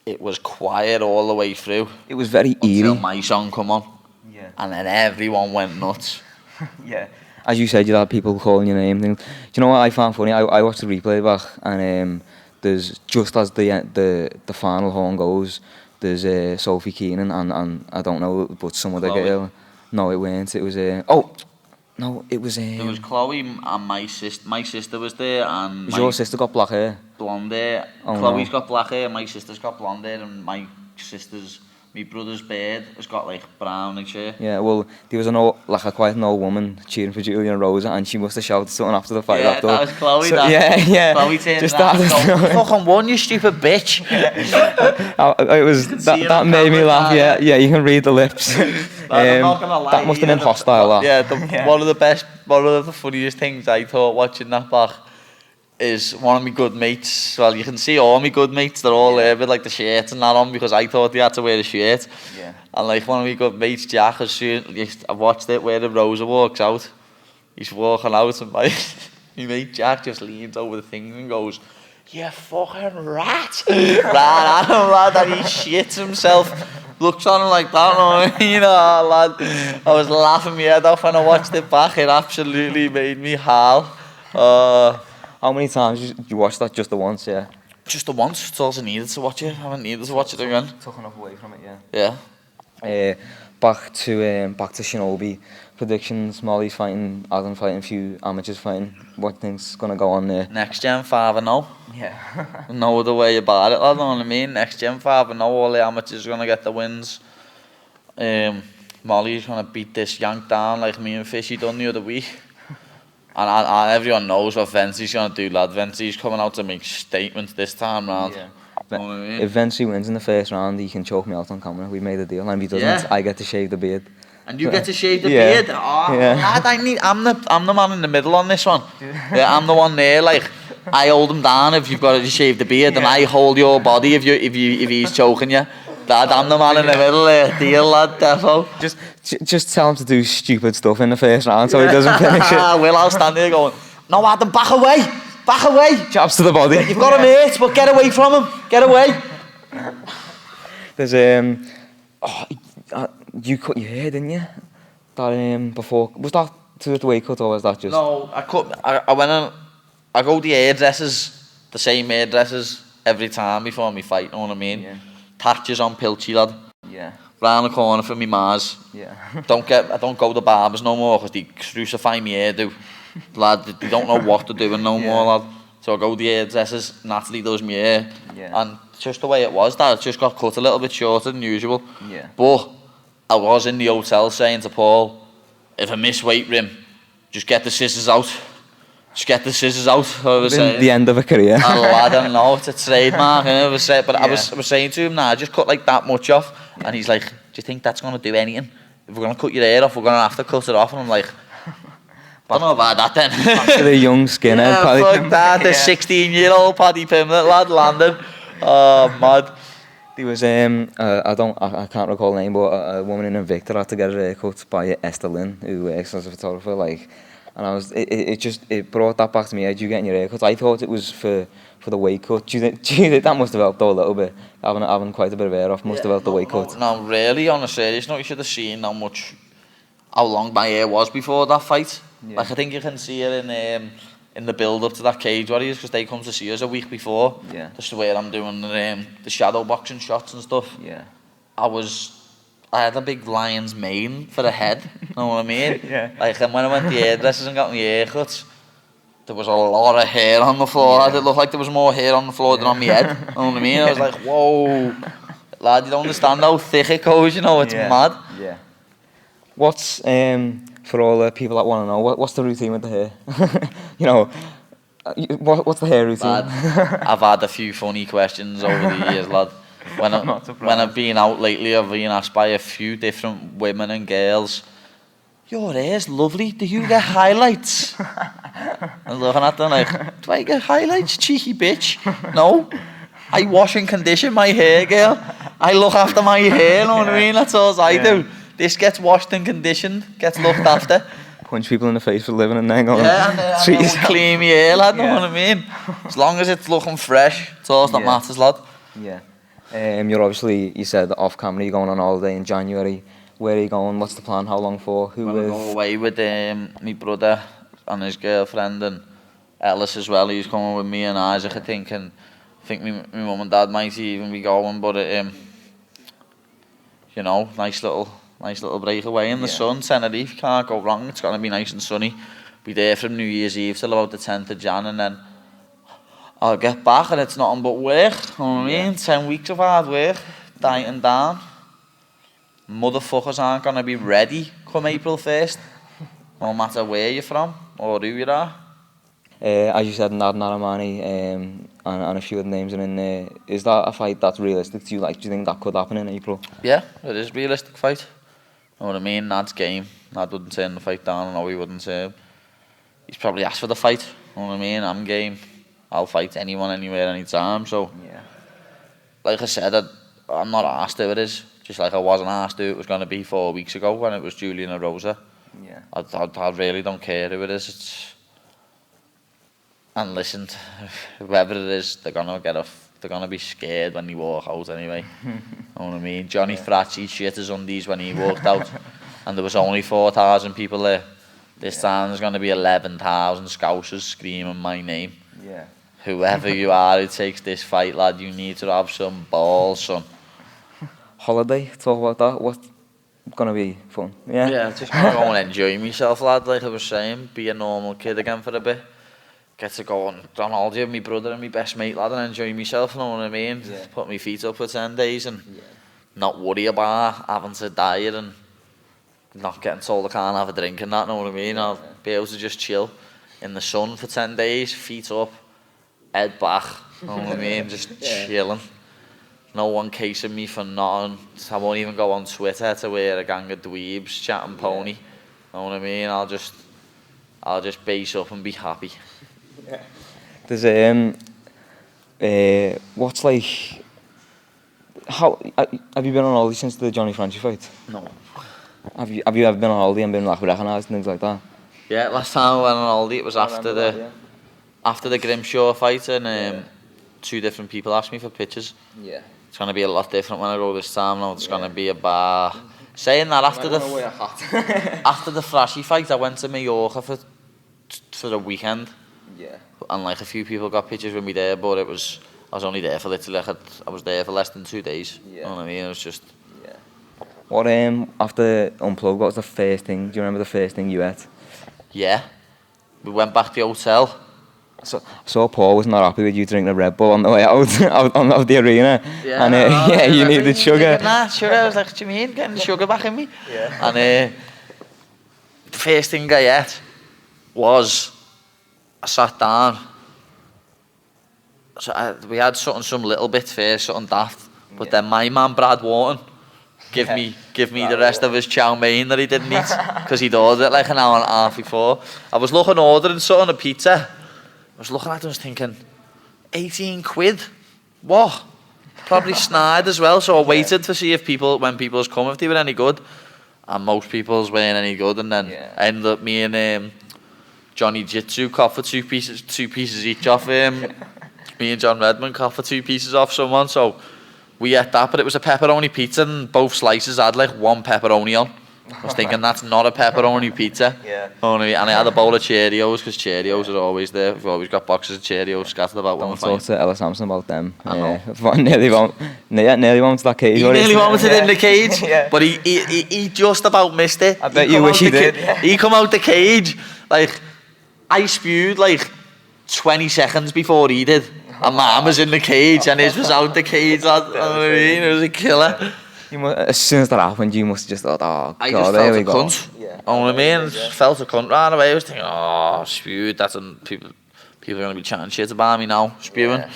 It was quiet all the way through. It was very eerie. Until my song come on. Yeah. And then everyone went nuts. Yeah. As you said, you had people calling your name. Do you know what I found funny? I watched the replay back, and there's just as the final horn goes, there's Sophie Keenan and I don't know, but some other girl. No, it weren't. It was no, it was. There was Chloe and my sister. My sister was there, and your sister got black hair. Blonde hair. Oh, Chloe's got black hair. My sister's got blonde hair, and my brother's beard has got like brown and shit. Yeah, well, there was a quite an old woman cheering for Julian Erosa, and she must have shouted something after the fight. Yeah, that was Chloe. So, yeah. Chloe turned just around that. Fucking won, you stupid bitch. It was that made me laugh. Yeah, you can read the lips. I'm not gonna lie. That must have been hostile. One of the funniest things I thought watching that back is one of my good mates. Well, you can see all my good mates, they're all there with like the shirts and that on, because I thought they had to wear a shirt. Yeah. And like one of my good mates, Jack, I watched it where the Rosa walks out. He's walking out, and my mate Jack just leans over the thing and goes, "You fucking rat!" Ran at him, lad, and he shits himself. Looks on him like that, you know, lad. I was laughing my head off when I watched it back. It absolutely made me howl. How many times did you watch that? Just the once, yeah? Just the once. It's all I needed to watch it. I haven't needed to watch it again. Took enough away from it, yeah. Yeah. Back to Shinobi. Predictions, Molly's fighting, Adam fighting, a few amateurs fighting. What think's going to go on there? Next gen 5-0. Yeah. No other way about it, lad, know what I mean? Next Gen 5, I know all the amateurs are going to get the wins. Molly's going to beat this yank down like me and Fishy done the other week. And everyone knows what Vincey's going to do, lad. Vincey's coming out to make statements this time round. Yeah. You know what I mean? If Vincey wins in the first round, he can choke me out on camera. We made a deal. And if he doesn't, Yeah. I get to shave the beard. And you get to shave the Yeah. beard? Oh, Yeah. lad, I'm the man in the middle on this one. Yeah, I'm the one there, like, I hold him down if you've got to shave the beard, and I hold your body if he's choking you. Dad, I'm the man in the middle there. Deal, lad, defo. Just tell him to do stupid stuff in the first round so he doesn't finish it. I'll stand there going, no, Adam, back away. Back away. Jabs to the body. You've got him hurt, but get away from him. Get away. There's you cut your hair, didn't you? That before, was that to the weight cut or was that just? No, I went in. I go to hairdressers, the same hairdressers every time before me fight. Know what I mean? Yeah. Tatches on Pilchy, lad. Yeah. Round the corner from me Mars. Yeah. I don't go to barbers no more because they crucify me hairdo. Lad, they don't know what they're doing no more, lad. So I go to the hairdressers, Natalie does my hair. Yeah. And just the way it was, that it just got cut a little bit shorter than usual. Yeah. But I was in the hotel saying to Paul, if I miss weight rim, just get the scissors out. Just get the scissors out. I was saying. The end of a career. Oh, I don't know, it's a trademark. I was saying to him, nah, just cut like that much off. And he's like, do you think that's going to do anything? If we're going to cut your hair off, we're going to have to cut it off. And I'm like, I don't know about that then. Back to the young skinhead, yeah, Paddy. fuck that, the 16-year-old Paddy Pimblett lad landed. Oh, mad. There was I can't recall the name, but a woman in Invicta had to get her hair cut by Esther Lynn, who works as a photographer, like, and it brought that back to me. How you getting your hair cut? I thought it was for the weight cut. Do you think that must have helped though a little bit? Having quite a bit of hair off must have helped the weight cut. No, really, on a serious note, you should have seen how long my hair was before that fight. Yeah. Like, I think you can see it in the build up to that Cage Warriors, because they come to see us a week before. Yeah. Just where I'm doing the shadow boxing shots and stuff. Yeah. I had a big lion's mane for a head. Know what I mean? Yeah. Like, and when I went to the hairdressers and got my hair cut, there was a lot of hair on the floor. Yeah. It looked like there was more hair on the floor than on my head. Know what I mean? I was like, whoa, lad, you don't understand how thick it goes. You know, it's mad. Yeah. What's for all the people that want to know, what's the routine with the hair? You know, what's the hair routine? Lad, I've had a few funny questions over the years, lad. When I've been out lately, I've been asked by a few different women and girls, your hair's lovely, do you get highlights? I'm looking at them like, do I get highlights, cheeky bitch? No. I wash and condition my hair, girl. I look after my hair, know what I mean? That's all I do. This gets washed and conditioned, gets looked after. Punch people in the face for a living and then go and clean my hair, lad, know what I mean? As long as it's looking fresh, it's all that matters, lad. Yeah. You're obviously, you said off camera, you're going on holiday in January. Where are you going? What's the plan? How long for? Who with? I'm going away with my brother and his girlfriend and Ellis as well. He's coming with me and Isaac, I think, and I think my mum and dad might even be going, but you know, nice little breakaway in the sun. Tenerife, can't go wrong. It's gonna be nice and sunny. Be there from New Year's Eve till about the 10th of Jan, and then I'll get back and it's nothing but work. You know what I mean? 10 weeks of hard work, dieting down. Motherfuckers aren't gonna be ready come April 1st, no matter where you're from or who you are. As you said, Nad Naramani and a few other names are in there. Is that a fight that's realistic to you? Like, do you think that could happen in April? Yeah, it is a realistic fight. You know what I mean? Nad's game. Nad wouldn't turn the fight down. I know he wouldn't say. He's probably asked for the fight. You know what I mean? I'm game. I'll fight anyone, anywhere, anytime. So, like I said, I'm not asked who it is. Just like I wasn't asked who it was going to be 4 weeks ago when it was Julian Erosa. Yeah. I really don't care who it is. And listen, whoever it is, they're gonna be scared when they walk out anyway. You know what I mean? Johnny Fracci shit his undies when he walked out, and there was only 4,000 people there. This time there's gonna be 11,000 scousers screaming my name. Yeah. Whoever you are who takes this fight, lad, you need to have some balls, son. Holiday, talk about that. What's gonna be fun? Yeah. Yeah, just gonna go and enjoy myself, lad. Like I was saying, be a normal kid again for a bit. get to go on holiday with my brother and my best mate, lad, and enjoy myself, you know what I mean? Yeah. Put my feet up for 10 days and not worry about having to diet and not getting told I can't have a drink and that, you know what I mean? I'll be able to just chill in the sun for 10 days, feet up, head back, you know what I mean? Just chilling. No one casing me for nothing. I won't even go on Twitter to wear a gang of dweebs chatting pony. You know what I mean? I'll just base up and be happy. There's what's like, how have you been on holiday since the Johnny Franchi fight? No. Have you ever been on holiday and been like recognised and things like that? Yeah, last time I went on holiday it was after the Grimshaw fight, and 2 different people asked me for pictures. Yeah. It's gonna be a lot different when I go this time now. It's gonna be about saying that after the Thrashy fight I went to Mallorca for a weekend. Yeah. And like a few people got pictures with me there, but I was only there for literally I was there for less than 2 days. Yeah. You know what I mean? It was just. Yeah. What after Unplugged, what was the first thing? Do you remember the first thing you ate? Yeah. We went back to the hotel. So Paul was not happy with you drinking a Red Bull on the way out of the arena. Yeah. And you needed sugar. Sugar. I was like, what do you mean? Getting the sugar back in me? Yeah. And the first thing I ate was I sat down. So we had some little bit first, something daft. But then my man Brad Wharton give me the rest of his chow mein that he didn't eat because he'd ordered it like an hour and a half before. I was ordering something, a pizza. I was looking at it and was thinking, 18 quid? What? Probably snide as well, so I waited to see when people's come, if they were any good. And most people's weren't any good, and then I ended up me and Johnny Jitsu caught for two pieces each off him. Me and John Redmond caught for 2 pieces off someone, so we ate that, but it was a pepperoni pizza and both slices had like 1 pepperoni on. I was thinking that's not a pepperoni pizza. Yeah. And I had a bowl of Cheerios because Cheerios are always there. We've always got boxes of Cheerios scattered about. Don't talk to Ella Sampson about them. I know. Nearly went to that cage. He nearly vomited in the cage, but he just about missed it. I bet you wish he did. He come out the cage like I spewed like 20 seconds before he did. And mine was in the cage and his was out the cage. You know what I mean? It was a killer. As soon as that happened, you must have just thought, oh, I God, just there we felt go. a cunt. Yeah. You know what I mean? Felt a cunt right away. I was thinking, oh, spewed. People are going to be chatting shit about me now, spewing. Yeah.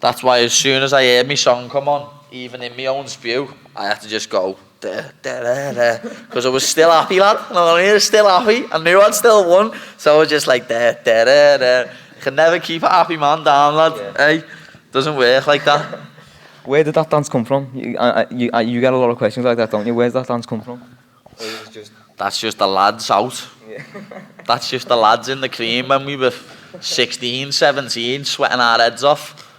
That's why as soon as I heard my song come on, even in my own spew, I had to just go, because I was still happy, lad. You know what I mean? I was still happy. I knew I'd still won. So I was just like, You can never keep a happy man down, lad. Yeah. Hey, doesn't work like that. Where did that dance come from? You get a lot of questions like that, don't you? Where's that dance come from? That's just the lads out. Yeah. That's just the lads in the cream when we were 16, 17, sweating our heads off.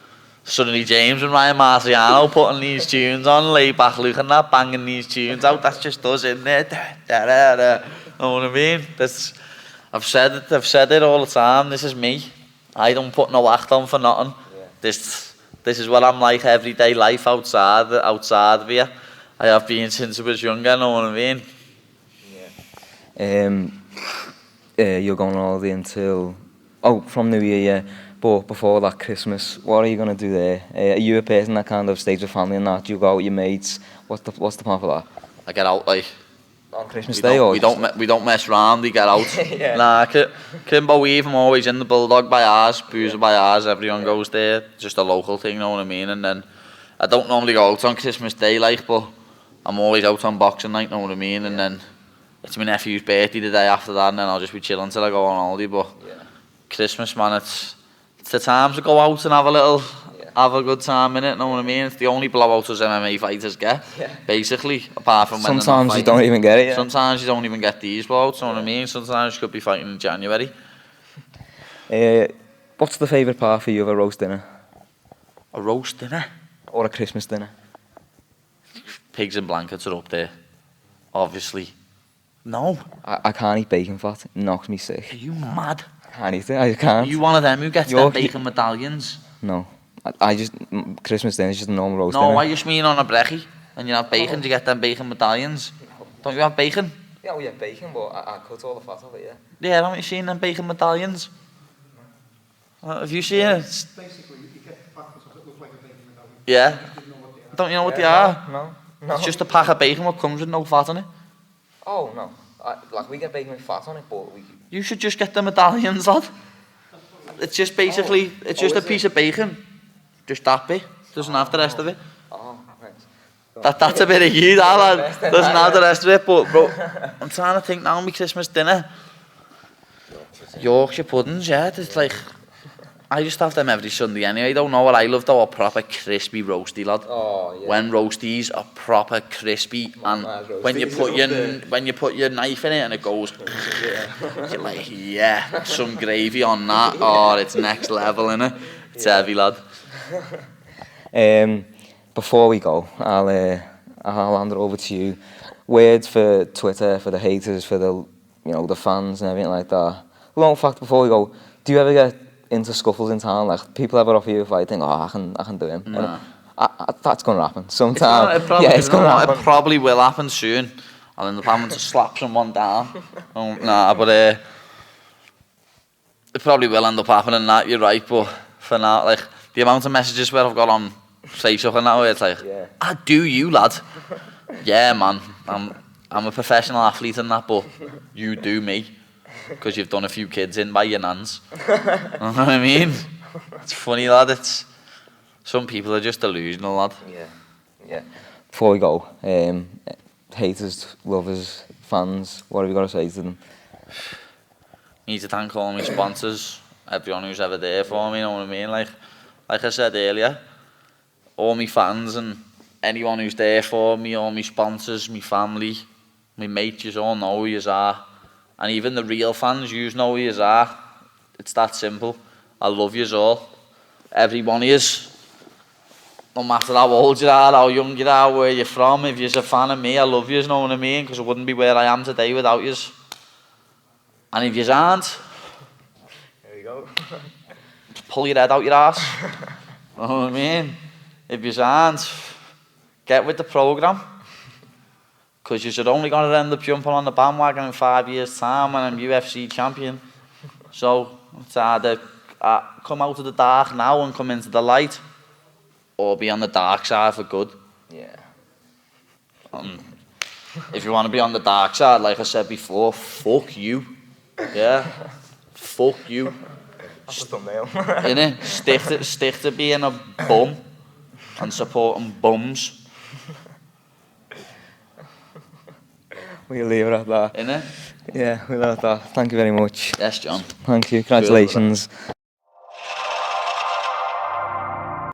Suddenly James and Ryan Marciano putting these tunes on, lay back looking at, banging these tunes out. That's just us in there. Know what I mean? I've said it all the time. This is me. I don't put no act on for nothing. Yeah. This is what I'm like everyday life outside of here. I have been since I was younger, know what I mean? Yeah. You're going on holiday until from New Year, yeah. But before that, Christmas, what are you gonna do there? Are you a person that kind of stays with family and that? Do you go out with your mates? What's the plan for that? I get out like on Christmas Day, or we don't mess around. We get out. Yeah. Nah, Kimbo Weave, I'm always in the Bulldog by ours, Boozer by ours. Everyone goes there. Just a local thing, know what I mean? And then I don't normally go out on Christmas Day, like, but I'm always out on Boxing Night, know what I mean? And then it's my nephew's birthday the day after that, and then I'll just be chilling till I go on holiday. But Christmas, man, it's the time to go out and have a good time in it, know what I mean? It's the only blowout as MMA fighters get, basically, apart from when sometimes you don't even get it. Yeah. Sometimes you don't even get these blowouts, know what I mean? Sometimes you could be fighting in January. What's the favourite part for you of a roast dinner? A roast dinner? Or a Christmas dinner? Pigs and blankets are up there, obviously. No. I can't eat bacon fat, it knocks me sick. Are you mad? I can't. Are you one of them who gets them bacon medallions? No. I just, Christmas dinner is just a normal roast dinner. No, I just mean on a brekkie, and you have bacon, do you get them bacon medallions? Don't you have bacon? Yeah, we have bacon, but I cut all the fat off it, yeah. Yeah, haven't you seen them bacon medallions? Have you seen it? Basically, you get the fat ones that look like a bacon without it. Yeah. You know what they are. Don't you know what they are? No. It's just a pack of bacon what comes with no fat on it. Oh no. Like we get bacon with fat on it, but we. You should just get the medallions, lad. It's just basically, it's just a piece of bacon. Just that bit. Doesn't have the rest of it. Oh, right. That's a bit of you, that lad. Doesn't have the rest of it, but bro, I'm trying to think now on my Christmas dinner. Yorkshire puddings, yeah. It's like, I used to have them every Sunday anyway. Don't know what I love though, a proper crispy roasty, lad. Oh yeah. When roasties are proper crispy, and when you put your knife in it and it goes, you're like, yeah, some gravy on that. Oh, it's next level, innit? It's heavy, lad. Before we go, I'll hand it over to you. Words for Twitter, for the haters, for the the fans and everything like that. Long fact before we go, do you ever get into scuffles in town? Like people ever offer you a fight, think, I can do him. Nah. That's gonna happen sometime. It's gonna happen. It probably will happen soon. I'll end up having to slap someone down. But it probably will end up happening. That you're right, but for now, like the amount of messages where I've got on Facebook and that, where it's like, I do you, lad. Yeah, man. I'm a professional athlete and that, but you do me. Because you've done a few kids in by your nans. You know what I mean? It's funny, lad. Some people are just delusional, lad. Yeah. Before we go, haters, lovers, fans, what have you got to say to them? Need to thank all my sponsors, everyone who's ever there for me, you know what I mean? Like I said earlier, all my fans and anyone who's there for me, all my sponsors, my family, my mates, you all know who you are. And even the real fans, you know who you are. It's that simple. I love you all. Every one of you. No matter how old you are, how young you are, where you're from, if you're a fan of me, I love you, know what I mean? Because I wouldn't be where I am today without you. And if you aren't, there you go. pull your head out your ass. Know what I mean? If you aren't, get with the programme. Because you're only going to end up jumping on the bandwagon in 5 years' time when I'm UFC champion. So it's either come out of the dark now and come into the light, or be on the dark side for good. Yeah. If you want to be on the dark side, like I said before, fuck you. Yeah? Fuck you. That's a thumbnail. Innit? Stick to being a bum and supporting bums. We'll leave it at that. Innit? Yeah, we'll leave it at that. Thank you very much. Yes, John. Thank you. Congratulations.